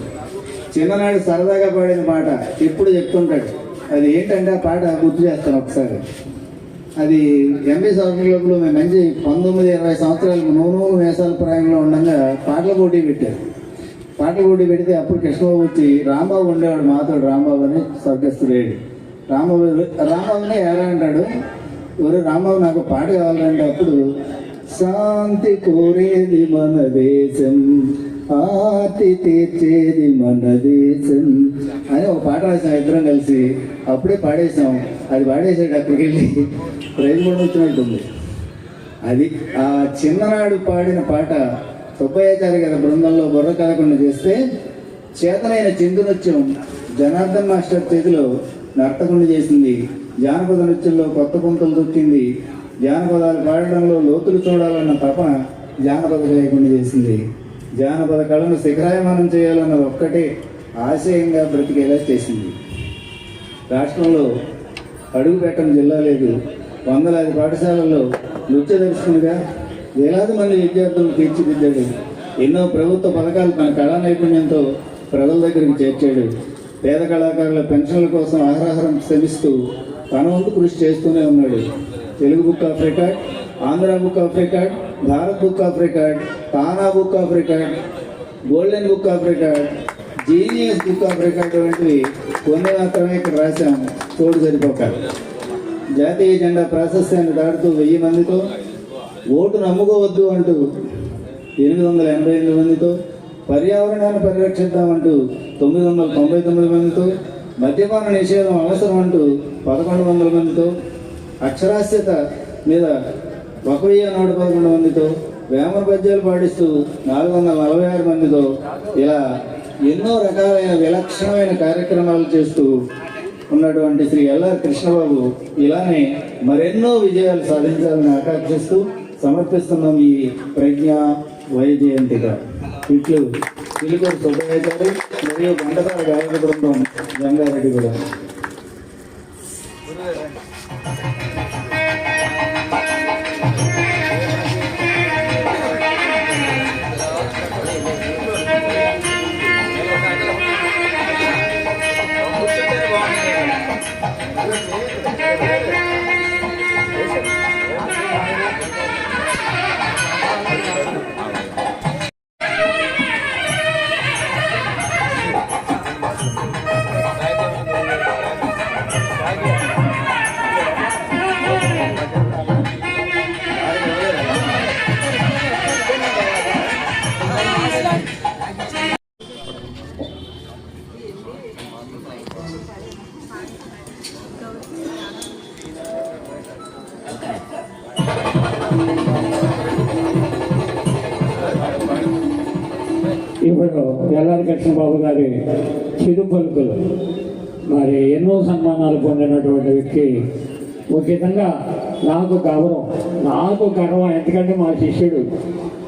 చిన్ననాడు సరదాగా పాడిన పాట ఎప్పుడు చెప్తుంటాడు. అది ఏంటంటే ఆ పాట గుర్తు చేస్తాను ఒకసారి. అది ఎంబీ సౌకర్యంలో మేము మంచి 19-20 సంవత్సరాలకు నూనె వేసాల ప్రాయంలో ఉండగా పాటల పోటీ పెట్టారు. పాటల పోటీ పెడితే అప్పుడు కృష్ణబాబు వచ్చి, రాంబాబు ఉండేవాడు మాతో, రాంబాబు అని స్వర్గస్థుడేడు. రాంబాబుని ఎలా అంటాడు, ఎవరు రాంబాబు నాకు పాట కావాలంటే అప్పుడు శాంతి కోరేది మన దేశం, ఆర్తి తీర్చేది మన దేశం అని ఒక పాట రాసాం ఇద్దరం కలిసి. అప్పుడే పాడేసాం. అది పాడేసాడు, అక్కడికి వెళ్ళి ప్రైజ్ కూడా వచ్చినట్టుంది. అది ఆ చిన్ననాడు పాడిన పాట సుబ్బయ్యాచారి గారి బృందంలో బుర్ర కలకుండా చేస్తే, చేతనైన చిందు నృత్యం జనార్దన్ మాస్టర్ చేతిలో నర్తకుండా చేసింది. జానపద నృత్యంలో కొత్త పుంతలు దొక్కింది. జానపదాలు పాడడంలో లోతులు చూడాలన్న తపన జానపద గాయకుండా చేసింది. జానపద కళను శిఖరాయమానం చేయాలన్న ఒక్కటే ఆశయంగా బ్రతికేలా చేసింది. రాష్ట్రంలో అడుగు పెట్టని జిల్లా లేదు. వందలాది పాఠశాలల్లో నృత్య దర్శకునిగా వేలాది మంది విద్యార్థులను తీర్చిదిద్దాడు. ఎన్నో ప్రభుత్వ పథకాలు తన కళా నైపుణ్యంతో ప్రజల దగ్గరికి చేర్చాడు. పేద కళాకారుల పెన్షన్ల కోసం ఆహారం శ్రమిస్తూ తన వంతు కృషి చేస్తూనే ఉన్నాడు. Telugu book of record, Andhra book of record, Bharat book of record, TANA book of record, golden book of record, genius book of record వంటివి కొన్ని మాత్రమే ఇక్కడ రాశాం. తోడు సరిపోక జాతీయ జెండా ప్రాశస్యాన్ని దాటుతూ 1000 మందితో, ఓటు నమ్ముకోవద్దు అంటూ 888 మందితో, పర్యావరణాన్ని పరిరక్షిద్దామంటూ 999 మందితో, మద్యపాన నిషేధం అవసరం అంటూ 1100 మందితో, అక్షరాస్యత మీద 1111 మందితో, వేమన పద్యాలు పాడిస్తూ 446 మందితో, ఇలా ఎన్నో రకాలైన విలక్షణమైన కార్యక్రమాలు చేస్తూ ఉన్నటువంటి శ్రీ ఎల్ఆర్ కృష్ణబాబు ఇలానే మరెన్నో విజయాలు సాధించాలని ఆకాంక్షిస్తూ సమర్పిస్తున్నాం ఈ ప్రజ్ఞా వైజయంతిగా. ఇట్లు చిలుకూరు సుబ్బయ్యాచారి మరియు గంటసాల గాయక బృందం జంగారెడ్డి కూడా. ఇప్పుడు ఎల్ఆర్ కృష్ణబాబు గారి చిరు పలుకులు, మరి ఎన్నో సన్మానాలు పొందినటువంటి వ్యక్తి. ఒక విధంగా నాకు గర్వం, ఎందుకంటే మా శిష్యుడు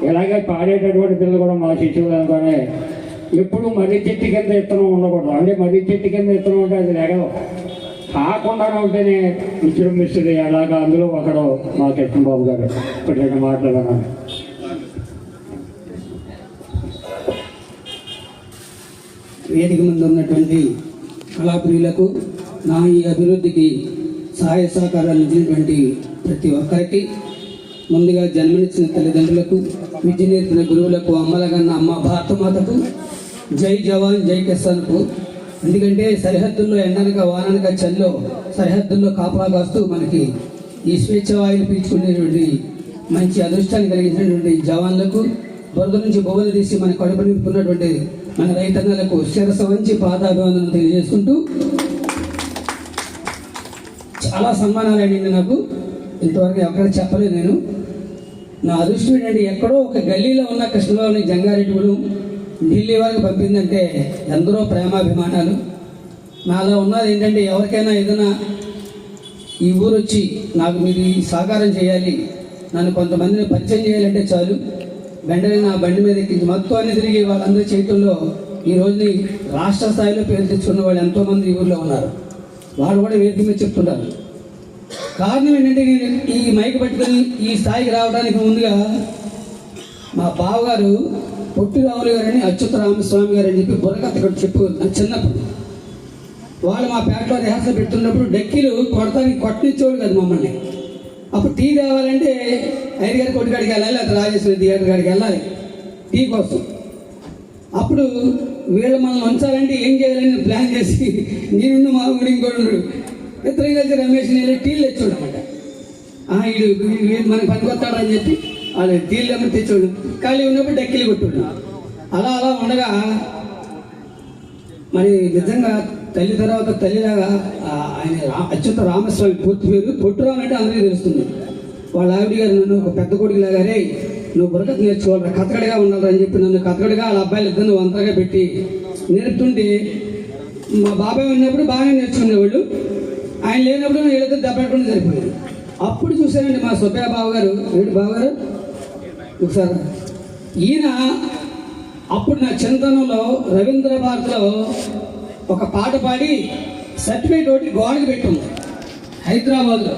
ఇలాగే పాడేటటువంటి పిల్లలు కూడా మా శిష్యుడు అనుకునే. ఎప్పుడు మరీ చెట్టు కింద ఇత్తనం ఉండకూడదు. అంటే మరీ చెట్టు కింద ఇత్తనం ఉంటే అది లేగదు, కాకుండా ఉంటేనే విజృంభిస్తుంది. అలాగా అందులో ఒకడు మా కృష్ణబాబు గారు. ఇప్పుడు మాట్లాడాను. వేదిక ముందు ఉన్నటువంటి కళాప్రియులకు, నా ఈ అభివృద్ధికి సహాయ సహకారాలు ఇచ్చినటువంటి ప్రతి ఒక్కరికి, ముందుగా జన్మనిచ్చిన తల్లిదండ్రులకు, విద్య నేర్పిన గురువులకు, అమ్మలగన్న అమ్మ భారతమాతకు, జై జవాన్ జై కిసాన్కు. ఎందుకంటే సరిహద్దుల్లో ఎండనక వాననక చల్లో సరిహద్దుల్లో కాపలా కాస్తూ మనకి ఈ స్వేచ్ఛ వాయులు పీల్చుకునేటువంటి మంచి అదృష్టాన్ని కలిగించినటువంటి జవాన్లకు, బురద నుంచి బొవ్వలు తీసి మన కడుపు నింపుకున్నటువంటి మన రైతన్నలకు శిరస వంచి పాదాభివందనం తెలియజేసుకుంటూ, చాలా సన్మానాలు అడిగింది నాకు, ఇంతవరకు ఎక్కడ చెప్పలేదు నేను. నా అదృష్టం ఏంటంటే ఎక్కడో ఒక గల్లీలో ఉన్న కృష్ణబాబుని జంగారెడ్డిగూడెం ఢిల్లీ వరకు పంపిందంటే ఎందరో ప్రేమాభిమానాలు. నాలో ఉన్నది ఏంటంటే ఎవరికైనా ఏదైనా ఈ ఊరు వచ్చి నాకు మీరు ఈ సహకారం చేయాలి, నన్ను కొంతమందిని పరిచయం చేయాలంటే చాలు, వెంటనే నా బండి మీద ఎక్కించి మొత్తం అన్ని తిరిగి వాళ్ళందరి చేతుల్లో ఈ రోజుని రాష్ట్ర స్థాయిలో పేరు తెచ్చుకున్న వాళ్ళు ఎంతోమంది ఈ ఊళ్ళో ఉన్నారు. వాళ్ళు కూడా వేదిక మీద చెప్తున్నారు. కారణం ఏంటంటే నేను ఈ మైక్ పట్టుకొని ఈ స్థాయికి రావడానికి ముందుగా మా బావగారు పొట్టి రాములు గారని అచ్యుత రామస్వామి గారు అని చెప్పి బుర్రకథ ఇక్కడ చెప్పు చిన్నప్పుడు వాళ్ళు మా పేటలో రిహార్సల్ పెడుతున్నప్పుడు డెక్కీలు కొట్టనిచ్చేవాడు కదా మమ్మల్ని. అప్పుడు టీ తేవాలంటే ఐదుగారి కొట్టుకాడికి వెళ్ళాలి, అక్కడ రాజేశ్వరి థియేటర్ కాడికి వెళ్ళాలి టీ కోసం. అప్పుడు వీళ్ళు మనల్ని ఉంచాలంటే ఏం చేయాలని ప్లాన్ చేసి నేను మా ఊడి ఇంకోడు ఇద్దరం కలిసి రమేష్ నేను టీలు తెచ్చాడనమాట. వీడు మనకి పనికొస్తాడు అని చెప్పి వాళ్ళు టీలు ఏమో తెచ్చాడు, ఖాళీ ఉన్నప్పుడు డెక్కీలు కొట్టాడు. అలా అలా ఉండగా మరి నిజంగా తల్లి తర్వాత తల్లిలాగా ఆయన అచ్యుత రామస్వామి పూర్తి పేరు పొట్టురావు అంటే అందరికీ తెలుస్తుంది. వాళ్ళ ఆవిడ గారు నన్ను ఒక పెద్ద కొడుకులాగా రే నువ్వు బుర్రకథ నేర్చుకోవాలి, కథకడిగా ఉండాలి అని చెప్పి నన్ను కథకడిగా వాళ్ళ అబ్బాయిలు ఇద్దరు వంతగా పెట్టి నేర్పుతుంటే మా బాబాయ్ ఉన్నప్పుడు బాగానే నేర్చుకునేవాళ్ళు, ఆయన లేనప్పుడు వీళ్ళిద్దరు దెబ్బకుండా సరిపోయింది. అప్పుడు చూశానండి మా సుబ్బయ్య బావగారు, ఏడు బావగారు ఒకసారి ఈయన అప్పుడు నా చిన్నతనంలో రవీంద్ర భారతిలో ఒక పాట పాడి సర్టిఫికేట్ ఒకటి గోడకు పెట్టుంది హైదరాబాద్లో.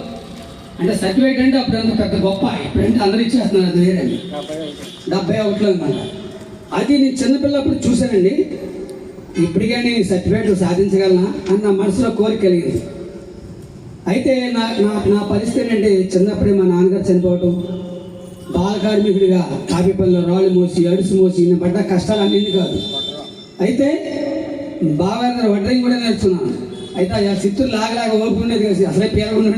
అంటే సర్టిఫికేట్ అంటే అప్పుడు అంత పెద్ద గొప్ప, ఇప్పుడంటే అందరూ ఇచ్చేస్తున్నారు, అది వేరండి. 71లో అనమాట. అది నేను చిన్నపిల్లప్పుడు చూశానండి. ఇప్పటికే నేను సర్టిఫికేట్ సాధించగలనా అని నా మనసులో కోరిక కలిగింది. అయితే నా పరిస్థితి ఏంటంటే చిన్నప్పుడే మా నాన్నగారు చనిపోవటం, బాల కార్మికుడిగా కాఫీ పనిలో రాళ్ళు మోసి అడుసు మోసి నేను పడ్డ కష్టాలు అన్నింటి కాదు. అయితే బాగా వడ్రింగ్ కూడా నేర్చుకున్నాను. అయితే ఆ చిత్తూరు లాగలాగా ఓపుకునేది కలిసి అసలే పేరకుండా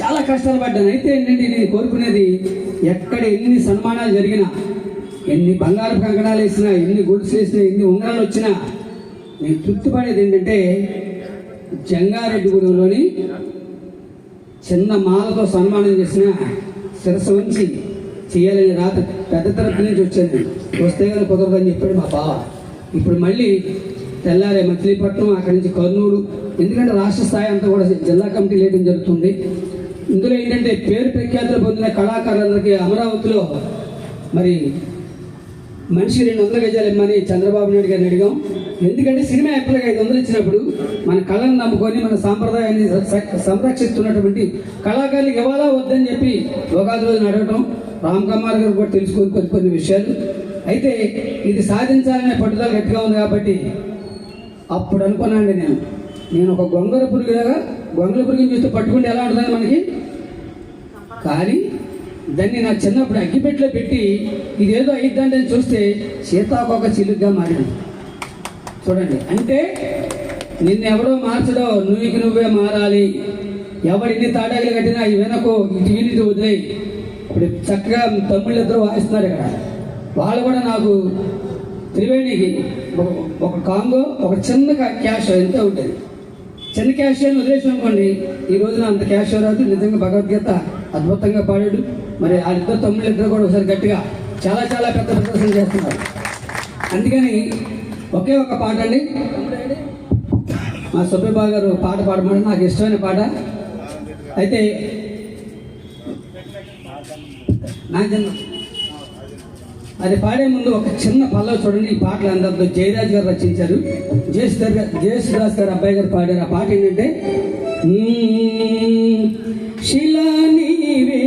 చాలా కష్టాలు పడ్డాను. అయితే ఏంటంటే నేను కోరుకునేది ఎక్కడ ఎన్ని సన్మానాలు జరిగినా, ఎన్ని బంగారు కంకణాలు వేసినా, ఎన్ని గొలుసు వేసినా, ఎన్ని ఉంగరాలు వచ్చినా నేను తృప్తిపడేది ఏంటంటే జంగారెడ్డిగూడెంలోని చిన్న మాలతో సన్మానం చేసిన శిరస్సు ఉంచి చేయాలని రాత్రి పెద్ద తరపు నుంచి వచ్చాను. వస్తే కానీ కుదరదని చెప్పాడు మా బావ. ఇప్పుడు మళ్ళీ తెల్లారే మచిలీపట్నం, అక్కడి నుంచి కర్నూలు, ఎందుకంటే రాష్ట్ర స్థాయి అంతా కూడా జిల్లా కమిటీ లేయడం జరుగుతుంది. ఇందులో ఏంటంటే పేరు ప్రఖ్యాతులు పొందిన కళాకారులందరికీ అమరావతిలో మరి మనిషి 200 గజాలు ఇమ్మని చంద్రబాబు నాయుడు గారిని అడిగాం. ఎందుకంటే సినిమా ఎప్పటికీ 500 ఇచ్చినప్పుడు మన కళను నమ్ముకొని మన సాంప్రదాయాన్ని సంరక్షిస్తున్నటువంటి కళాకారులకు ఇవ్వాలా వద్దని చెప్పి ఉగాది రోజున అడగటం, రామ్ కుమార్ గారు కూడా తెలుసుకొని కొన్ని విషయాలు. అయితే ఇది సాధించాలనే పట్టుదల గట్టిగా ఉంది కాబట్టి అప్పుడు అనుకున్నాండి నేను ఒక గొంగళ పురుగుని చూస్తే పట్టుకుంటే ఎలా ఉంటుందని మనకి. కానీ దాన్ని నా చిన్నప్పుడు అగ్గిపెట్టలో పెట్టి ఇదేదో అయిద్దంటే చూస్తే సీతాకోక చిలుగ్గా మారింది. చూడండి, అంటే నిన్నెవడో మార్చడో నువ్వే మారాలి. ఎవరు ఎన్ని తాటాకులు కట్టినా ఈ వెనకో ఇటు వీళ్ళకి వదిలేయి. ఇప్పుడు చక్కగా తమ్ముళ్ళు ఇద్దరు వాయిస్తున్నారు ఇక్కడ. వాళ్ళు కూడా నాకు త్రివేణికి ఒక కాంగో, ఒక చిన్న క్యాష్ ఎంత ఉంటుంది, చిన్న క్యాష్ అని వదిలేసాం అనుకోండి, ఈ రోజున అంత క్యాష్ రాదు. నిజంగా భగవద్గీత అద్భుతంగా పాడాడు. మరి వాళ్ళిద్దరు తమ్ముళ్ళు ఇద్దరు కూడా ఒకసారి గట్టిగా చాలా చాలా పెద్ద ప్రదర్శన చేస్తున్నారు. అందుకని ఒకే ఒక పాట అండి, మా సుబ్బయ్య గారు పాట పాడమని నాకు ఇష్టమైన పాట. అయితే అది పాడే ముందు ఒక చిన్న పల్లవి చూడండి. ఈ పాటలు అందరితో జయరాజ్ గారు రచించారు, జేసుదాస్ గారు అబ్బాయి గారు పాడారు. ఆ పాట ఏంటంటే శిలా నీవే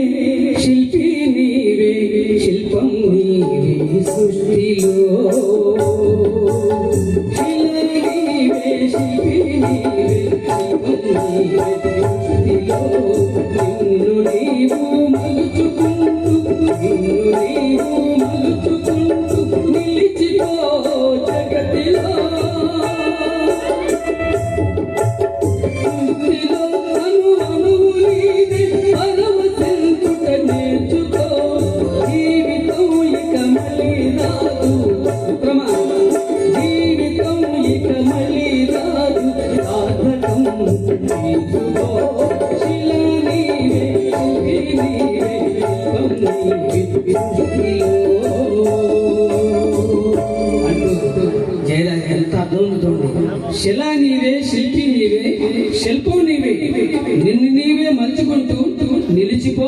శిల్పి నీవే శిల్పం నీవే సృష్టిలో, శిలా నీవే శిల్పి నీవే శిల్పం నీవే సృష్టిలో, నిన్ను నీవు మలుచుకుంటూ నిలిచిపో జగతిలో, నేర్చుకో జీవితం ఇక శిల్పి నీవే, శిల్పం నీవే, నిన్ను నీవే మలుచుకుంటూ నిలిచిపో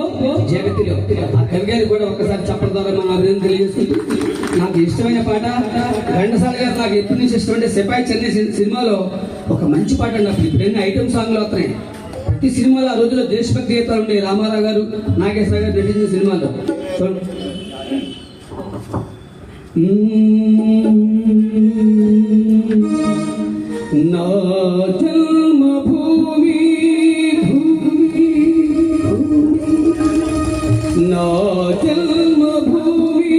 జగతిలో. ఆ కవి గారికి కూడా ఒకసారి చెప్పడం ద్వారా మనం అభినందన తెలియజేస్తుంది. నాకు ఇష్టమైన పాట ఘంటసాల గారు నాకు ఎప్పటి నుంచి ఇష్టమంటే సిపాయి చెన్నై సినిమాలో ఒక మంచి పాట అన్నప్పుడు ఇప్పుడు ఎన్ని ఐటమ్ సాంగ్లు వస్తున్నాయి. ప్రతి సినిమాలో ఆ రోజుల్లో దేశభక్తి గీతాలు ఉండే రామారావు గారు నాగేశ్వర గారు నటించిన సినిమాలో చూడండి. నా జన్మభూమి నా జన్మభూమి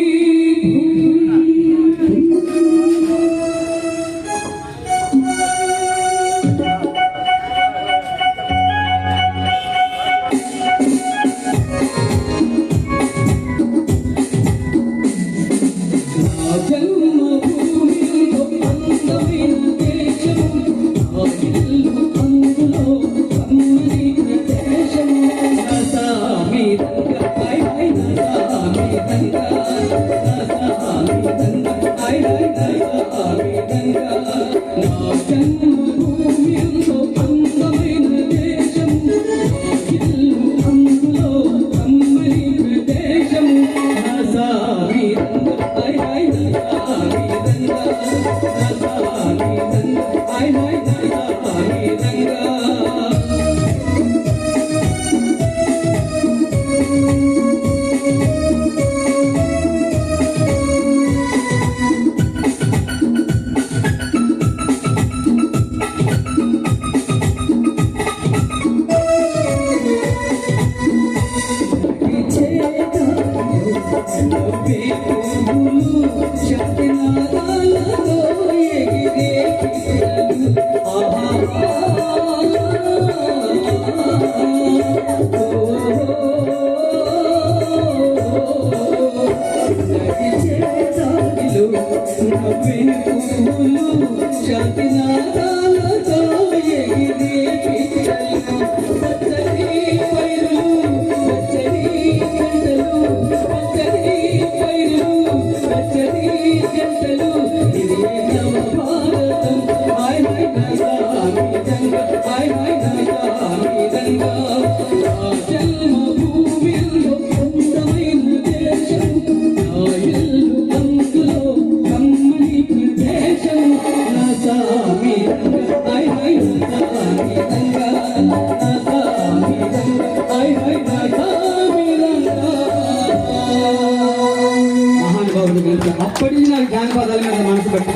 అప్పటి నాకు జానపదాల మీద మనసు పట్టి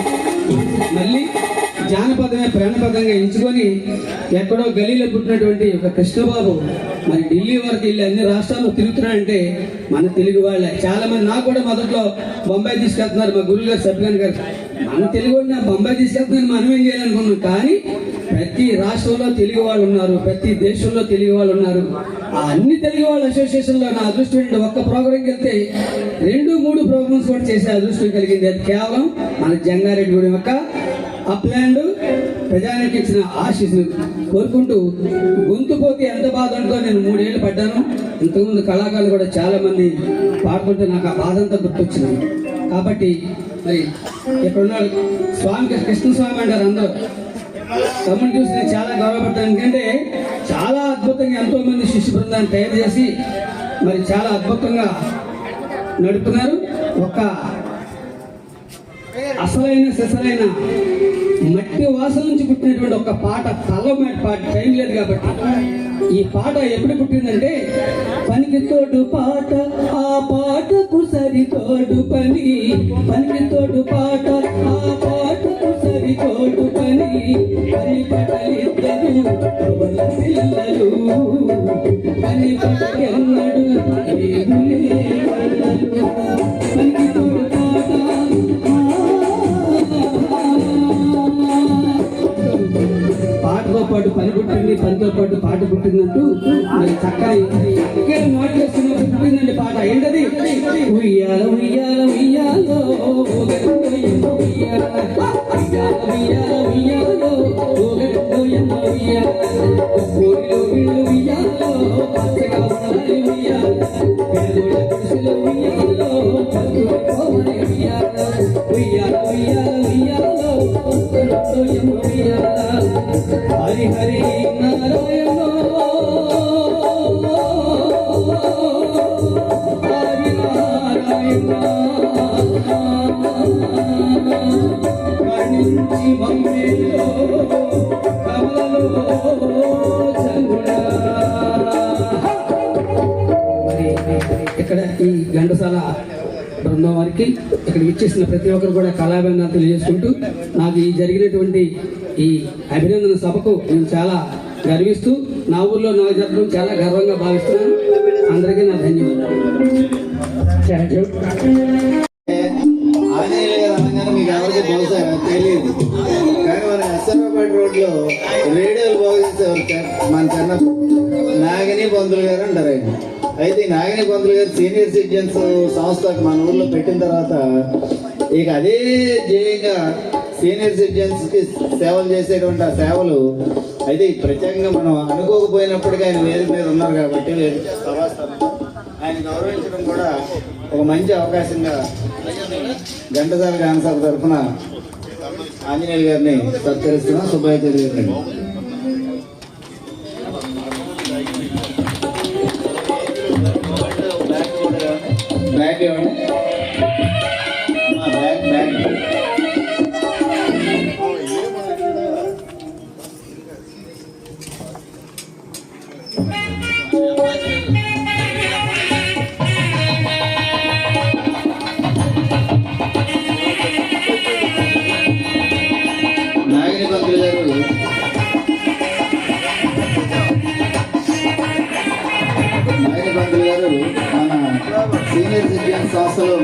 మళ్ళీ జానపదమే ప్రాణపదంగా ఎంచుకొని ఎక్కడో గలీలో పుట్టినటువంటి ఒక కృష్ణబాబు మరి ఢిల్లీ వరకు వెళ్ళి అన్ని రాష్ట్రాల్లో తిరుగుతున్నాడంటే మన తెలుగు వాళ్ళే. చాలా మంది నాకు కూడా మొదట్లో బొంబాయి తీసుకెళ్తున్నారు మా గురువు గారు సభ్యుగాని గారు. మన తెలుగు వాళ్ళు బొంబాయి తీసుకెళ్తున్నారని మనం ఏం చేయాలనుకున్నాం. కానీ ప్రతి రాష్ట్రంలో తెలుగు వాళ్ళు ఉన్నారు, ప్రతి దేశంలో తెలుగు వాళ్ళు ఉన్నారు. ఆ అన్ని తెలుగు వాళ్ళ అసోసియేషన్లో నా అదృష్టం ఏంటంటే ఒక్క ప్రోగ్రాంకి వెళ్తే 2-3 ప్రోగ్రామ్స్ కూడా చేసే అదృష్టం కలిగింది. అది కేవలం మన జంగారెడ్డి గుడి యొక్క అప్లాండ్ ప్రజానికి ఇచ్చిన ఆశీస్సులు కోరుకుంటూ గొంతు పోతే ఎంత బాధ ఉంటుందో నేను 3 ఏళ్ళు పడ్డాను. ఇంతకుముందు కళాకారులు కూడా చాలా మంది పాడుతుంటే నాకు ఆ బాధ అంతా గుర్తొచ్చింది. కాబట్టి మరి ఇక్కడ ఉన్న స్వామి కృష్ణస్వామి అంటారు అందరూ. తమ్ముడు చూసి నేను చాలా గౌరవపడతాను. ఎందుకంటే చాలా అద్భుతంగా ఎంతో మంది శిష్య బృందాన్ని తయారు చేసి మరి చాలా అద్భుతంగా నడుపుతున్నారు. ఒక అసలైన సిసలైన మట్టి వాసన నుంచి పుట్టినటువంటి ఒక పాట తలమాట పాట టైం లేదు కాబట్టి ఈ పాట ఎప్పుడు పుట్టిందంటే పనికి తోడు పాట ఆ పాటకు సరితోడు పని, పనికి తోడు పాట ఆ పాటకు సరితోడు పని, పని పడలిద్దరు పిల్లలు పని పడకెన్నడు పనికి తోడు పాట పాటతో పాటు పని పుట్టింది, పనితో పాటు పాట పుట్టిందంటూ చక్కగా మాట్లాడుతున్న పుట్టిందండి పాట. ఏంటది? ఉయ్యాల ఉయ్యాల ఉయ్యాలో ఉయ్యాల ఉయ్యాల ఉయ్యాలో ఊరిలో వీళ్ళు ఉయ్యాలో పచ్చగా ఉండాలి ఉయ్యాల పేదోళ్ళ పురుషులు ఉయ్యాలో పలుకుపోవాలి ఉయ్యాల ఉయ్యాల ఉయ్యాల ఉయ్యాలో ఉయ్యాల హరి హరి నారాయణ హరి నారాయణ కరుణించి మమ్మేలో కమలలో చంద్రుడా. ఇక్కడ ఈ ఘంటసాల బృందం వారికి ఇక్కడ ఇచ్చేసిన ప్రతి ఒక్కరు కూడా కళాభినందనలు తెలియజేసుకుంటూ నాకు ఈ జరిగినటువంటి ఈ అభినందన సభకు నేను చాలా గర్విస్తూ నా ఊర్లో నాకు జరగడం చాలా గర్వంగా భావిస్తున్నాను. అందరికీ నా ధన్యవాదాలు. Thank you. ఆంజనేయులు గారు అనగానే మీకు ఎవరికి బహుశా తెలియదు, కానీ మన ఎస్ఆర్పేట రోడ్లో రేడియోలు బాగుచేసేవారు మన చిన్న నాగిని పంతులు గారు అంటారు ఆయన. అయితే ఈ నాగిని పంతులు గారు సీనియర్ సిటిజన్స్ సంస్థ మన ఊర్లో పెట్టిన తర్వాత ఇక అదే ధ్యేయంగా సీనియర్ సిటిజన్స్కి సేవలు చేసేటువంటి ఆ సేవలు అయితే ప్రత్యేకంగా మనం అనుకోకపోయినప్పటికీ ఆయన వేదిక మీద ఉన్నారు కాబట్టి ఆయన గౌరవించడం కూడా ఒక మంచి అవకాశంగా ఘంటసాల గానసభ తరఫున ఆంజనేయులు గారిని సత్కరిస్తున్నాం. సుబ్బయ్య తెలియజేయండి. బ్యాగ్ ఇవ్వండి. బ్యాగ్ బ్యాగ్ నాగిని పంతులు గారు మన సీనియర్ సిటిజన్ సంస్థలో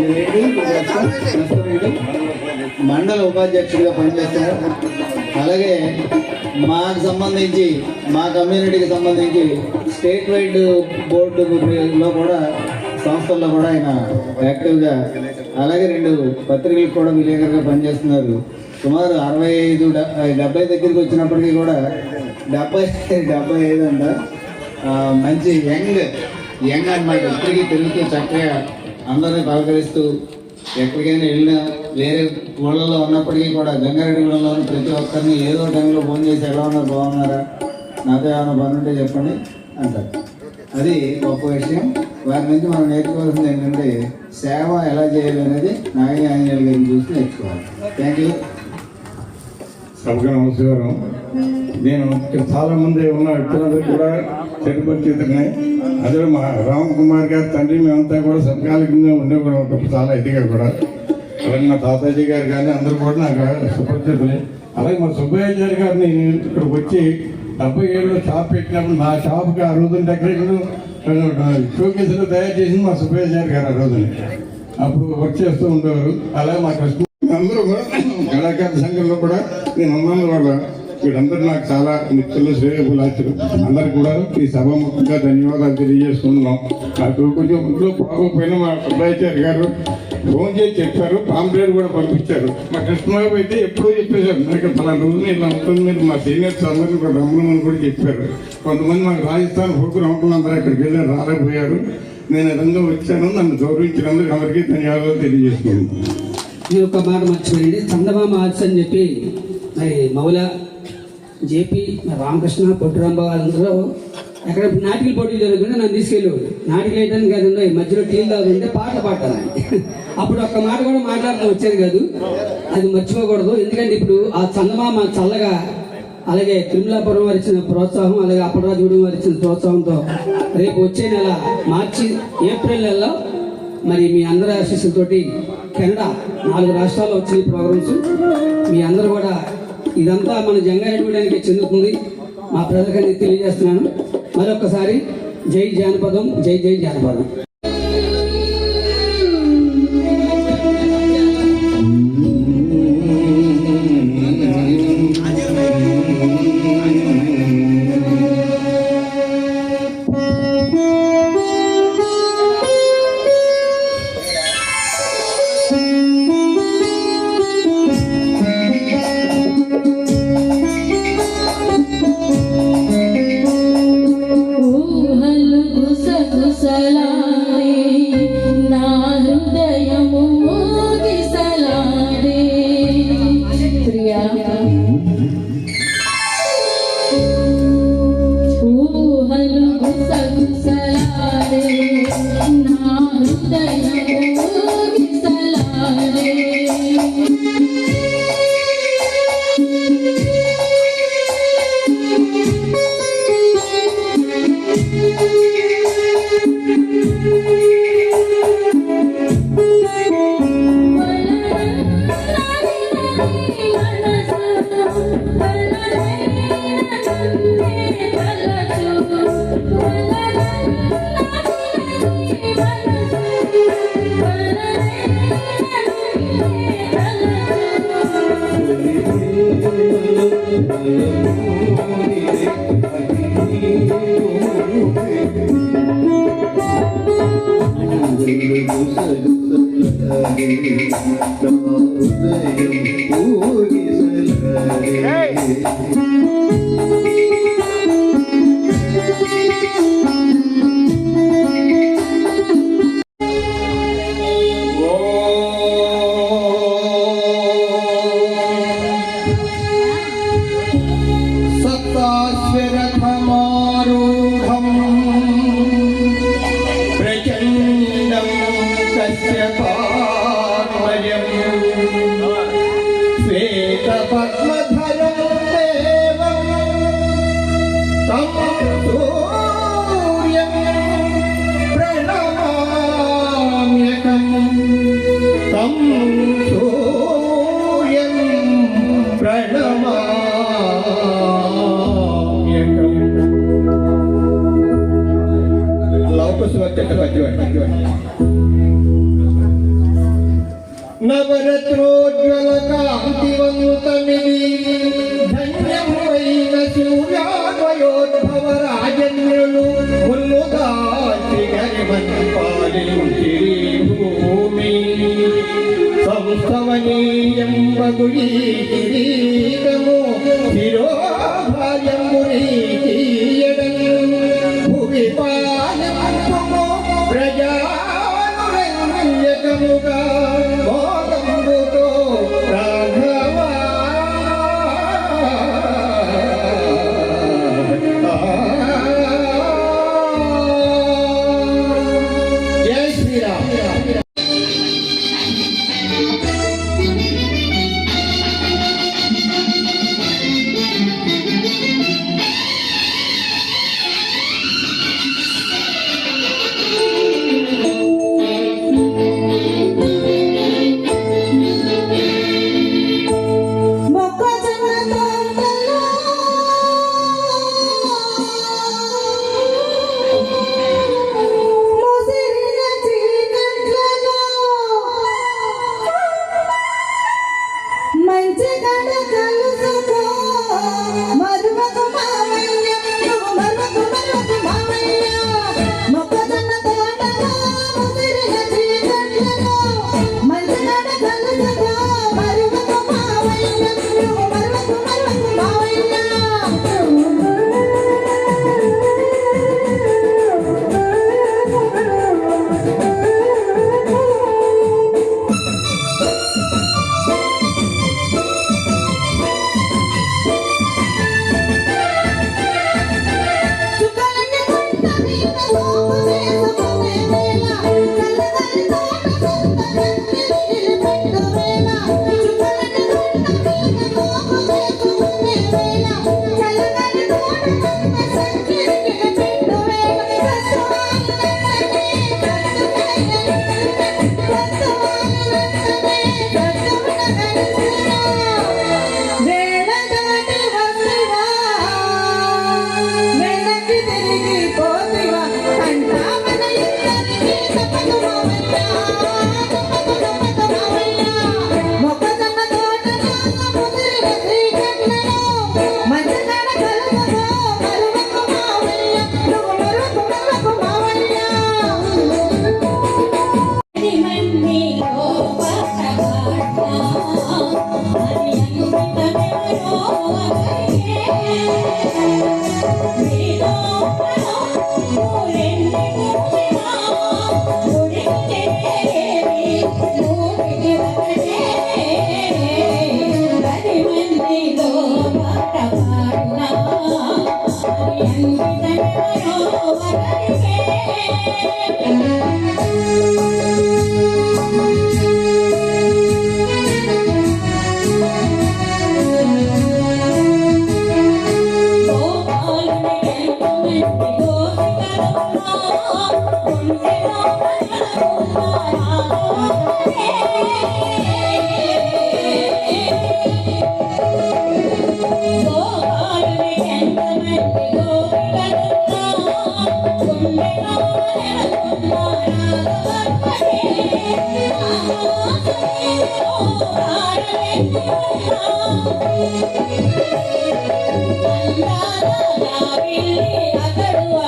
మండల ఉపాధ్యక్షుడిగా పనిచేస్తారు. అలాగే మాకు సంబంధించి మా కమ్యూనిటీకి సంబంధించి స్టేట్ వైడ్ బోర్డులో కూడా సంస్థల్లో కూడా ఆయన యాక్టివ్గా, అలాగే 2 పత్రికలకు కూడా విలేకరుగా పనిచేస్తున్నారు. సుమారు 65-70 దగ్గరికి వచ్చినప్పటికీ కూడా 75 అంట మంచి యంగ్ అన్నమాట. ఇప్పటికీ తిరుగుతూ చక్కగా అందరినీ పలకరిస్తూ ఎక్కడికైనా వెళ్ళినా వేరే ఊళ్ళలో ఉన్నప్పటికీ కూడా గంగారెడ్డిగూడెంలో ఉన్న ప్రతి ఒక్కరిని ఏదో టైంలో ఫోన్ చేసి ఎలా ఉన్నారు, బాగున్నారా, నాతో ఏమైనా పని ఉంటే చెప్పండి అంటారు. అది గొప్ప విషయం. వారి నుంచి మనం నేర్చుకోవాల్సింది ఏంటంటే సేవ ఎలా చేయాలి అనేది నాగిని ఆంజనేయులు గారిని చూసి నేర్చుకోవాలి. Thank you. సభకు నమస్కారం. నేను చాలా మంది ఉన్న వ్యక్తులందరూ కూడా చరిపరిచితున్నాయి. అదే మా రామ్ కుమార్ గారి తండ్రి మేమంతా కూడా సమకాలికంగా ఉండేవాళ్ళం చాలా ఇదిగా కూడా. అలాగే మా తాతాజీ గారు కానీ అందరూ కూడా నాకు సుపరిచితులే. అలాగే మా సుబ్బయ్యాచారి గారిని ఇక్కడికి వచ్చి 77లో షాప్ పెట్టినప్పుడు నా షాప్కి ఆ రోజున డెకరేషన్ షోకేసులు తయారు చేసింది మా సుబ్బయ్యాచారి గారు ఆ రోజున. అప్పుడు వర్క్ చేస్తూ ఉండేవారు. అలాగే మా కృష్ణ అందరూ కూడా కళాకార సంఘంలో కూడా నేను ఉన్నాను. వాళ్ళ వీళ్ళందరూ నాకు చాలా మిత్రులు, శ్రేయభిలాషులు. అందరు కూడా ఈ సభాముఖంగా ధన్యవాదాలు తెలియజేస్తున్నాం. నాకు కొంచెం ఇంట్లో బాగోపోయినా మా సుబ్బాచారి గారు ఫోన్ చేసి చెప్పారు, పాంప్లెట్ కూడా పంపించారు. మా కృష్ణబాబు అయితే ఎప్పుడూ చెప్పేశారు, నాకు పలానా రోజున ఇలా ఉంటుంది, మీరు మా సీనియర్స్ అందరినీ కూడా రమ్మని కూడా చెప్పారు. కొంతమంది మాకు రాజస్థాన్ ప్రోగ్రాంలు అందరూ అక్కడికి వెళ్ళి రాలేకపోయారు. నేను విధంగా వచ్చాను. నన్ను గౌరవించినందుకు అందరికీ ధన్యవాదాలు తెలియజేస్తున్నాను. నేను ఒక మాట మర్చిపోయింది. చందమామ ఆర్ట్స్ అని చెప్పి మరి మౌల జేపీ రామకృష్ణ పొట్టురాంబాబు అందరూ అక్కడ నాటికల పోటీలు జరుగుతుంటే నన్ను తీసుకెళ్ళేవాడు. నాటికలు వేయడానికి కాదండి, మధ్యలో టీలు తాగుతుంటే పాటలు పాడాలి. అప్పుడు ఒక్క మాట కూడా మాట్లాడుతూ వచ్చేది కాదు. అది మర్చిపోకూడదు. ఎందుకంటే ఇప్పుడు ఆ చందమామ చల్లగా, అలాగే తిరుమలాపురం వారు ఇచ్చిన ప్రోత్సాహం, అలాగే అప్పలరాజుగూడెం వారు ఇచ్చిన ప్రోత్సాహంతో రేపు వచ్చే నెల మార్చి ఏప్రిల్ నెలలో మరి మీ అందరి ఆశీస్సులతోటి కెనడా 4 రాష్ట్రాల్లో వచ్చిన ప్రోగ్రామ్స్ మీ అందరూ కూడా ఇదంతా మన జంగారెడ్డిగూడెంకి చెందుతుంది. మా ప్రజలకని తెలియజేస్తున్నాను. మరొకసారి జై జానపదం, జై జై జానపదం. ఊహలు గుసగుసలా సప్తాశ్వరథమారూఢం ప్రచండం కశ్యపాన్వయం శ్వేతపద్మధరం దేవం తం సూర్యం ప్రణమామ్యకం తం సూర్యం ప్రణమామ్యకం. నవరత్నోజ్వల కాంతివంతమిది ధన్యమైన సూర్యోదయోద్భవ రాజన్యులు ముల్లుదాచి గరిమని భూమి సంస్థవనీయం బగుళీ కిరీటము శిరోభాయంబురీయడం భువి పాలము ప్రజానురంజకముగా మోదంబుతో రాఘవా జై శ్రీరామ్.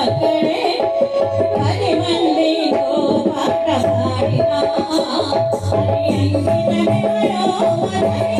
అక్కడే 10 మందితో పాట చెలికాడు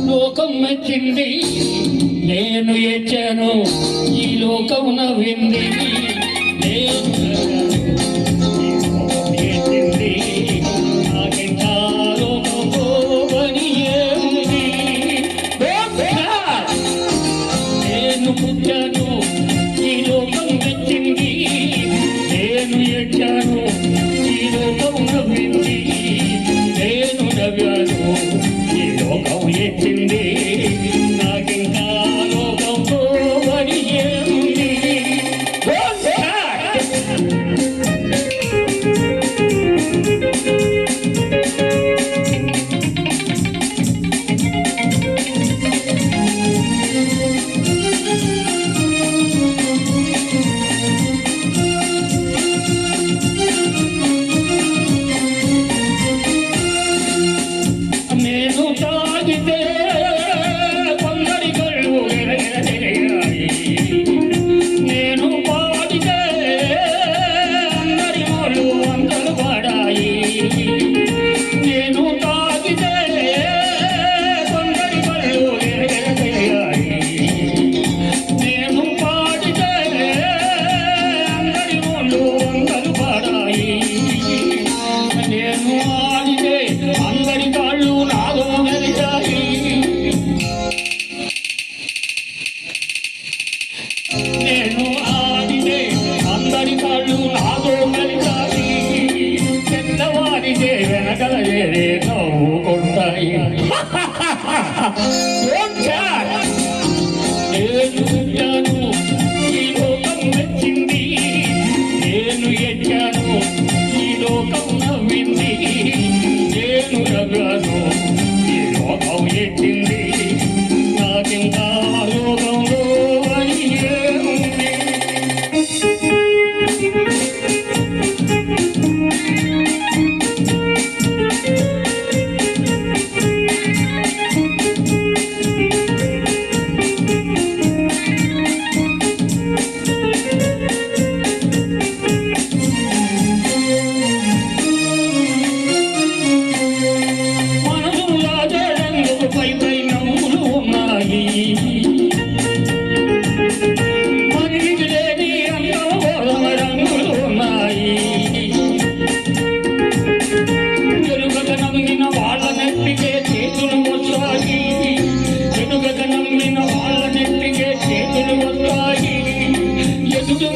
లోకం మెచ్చింది నేను పుట్టాను ఈ లోకం మెచ్చింది, నేను ఎచ్చాను ఈ లోకం నవ్వింది, నేను నవ్వాను ఈ లోకం ఎచ్చింది, నాకింకా లోకంలో అని ఏముంది.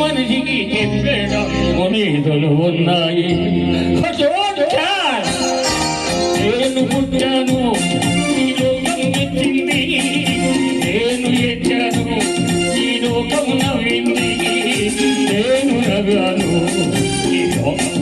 మనిషికి చెప్పేటలు ఉన్నాయి. నేను పుట్టాను ఈ లోకం మెచ్చింది, నేను ఎచ్చాను ఈ లోకం నవ్వింది, నేను నవ్వాను ఈ లోకం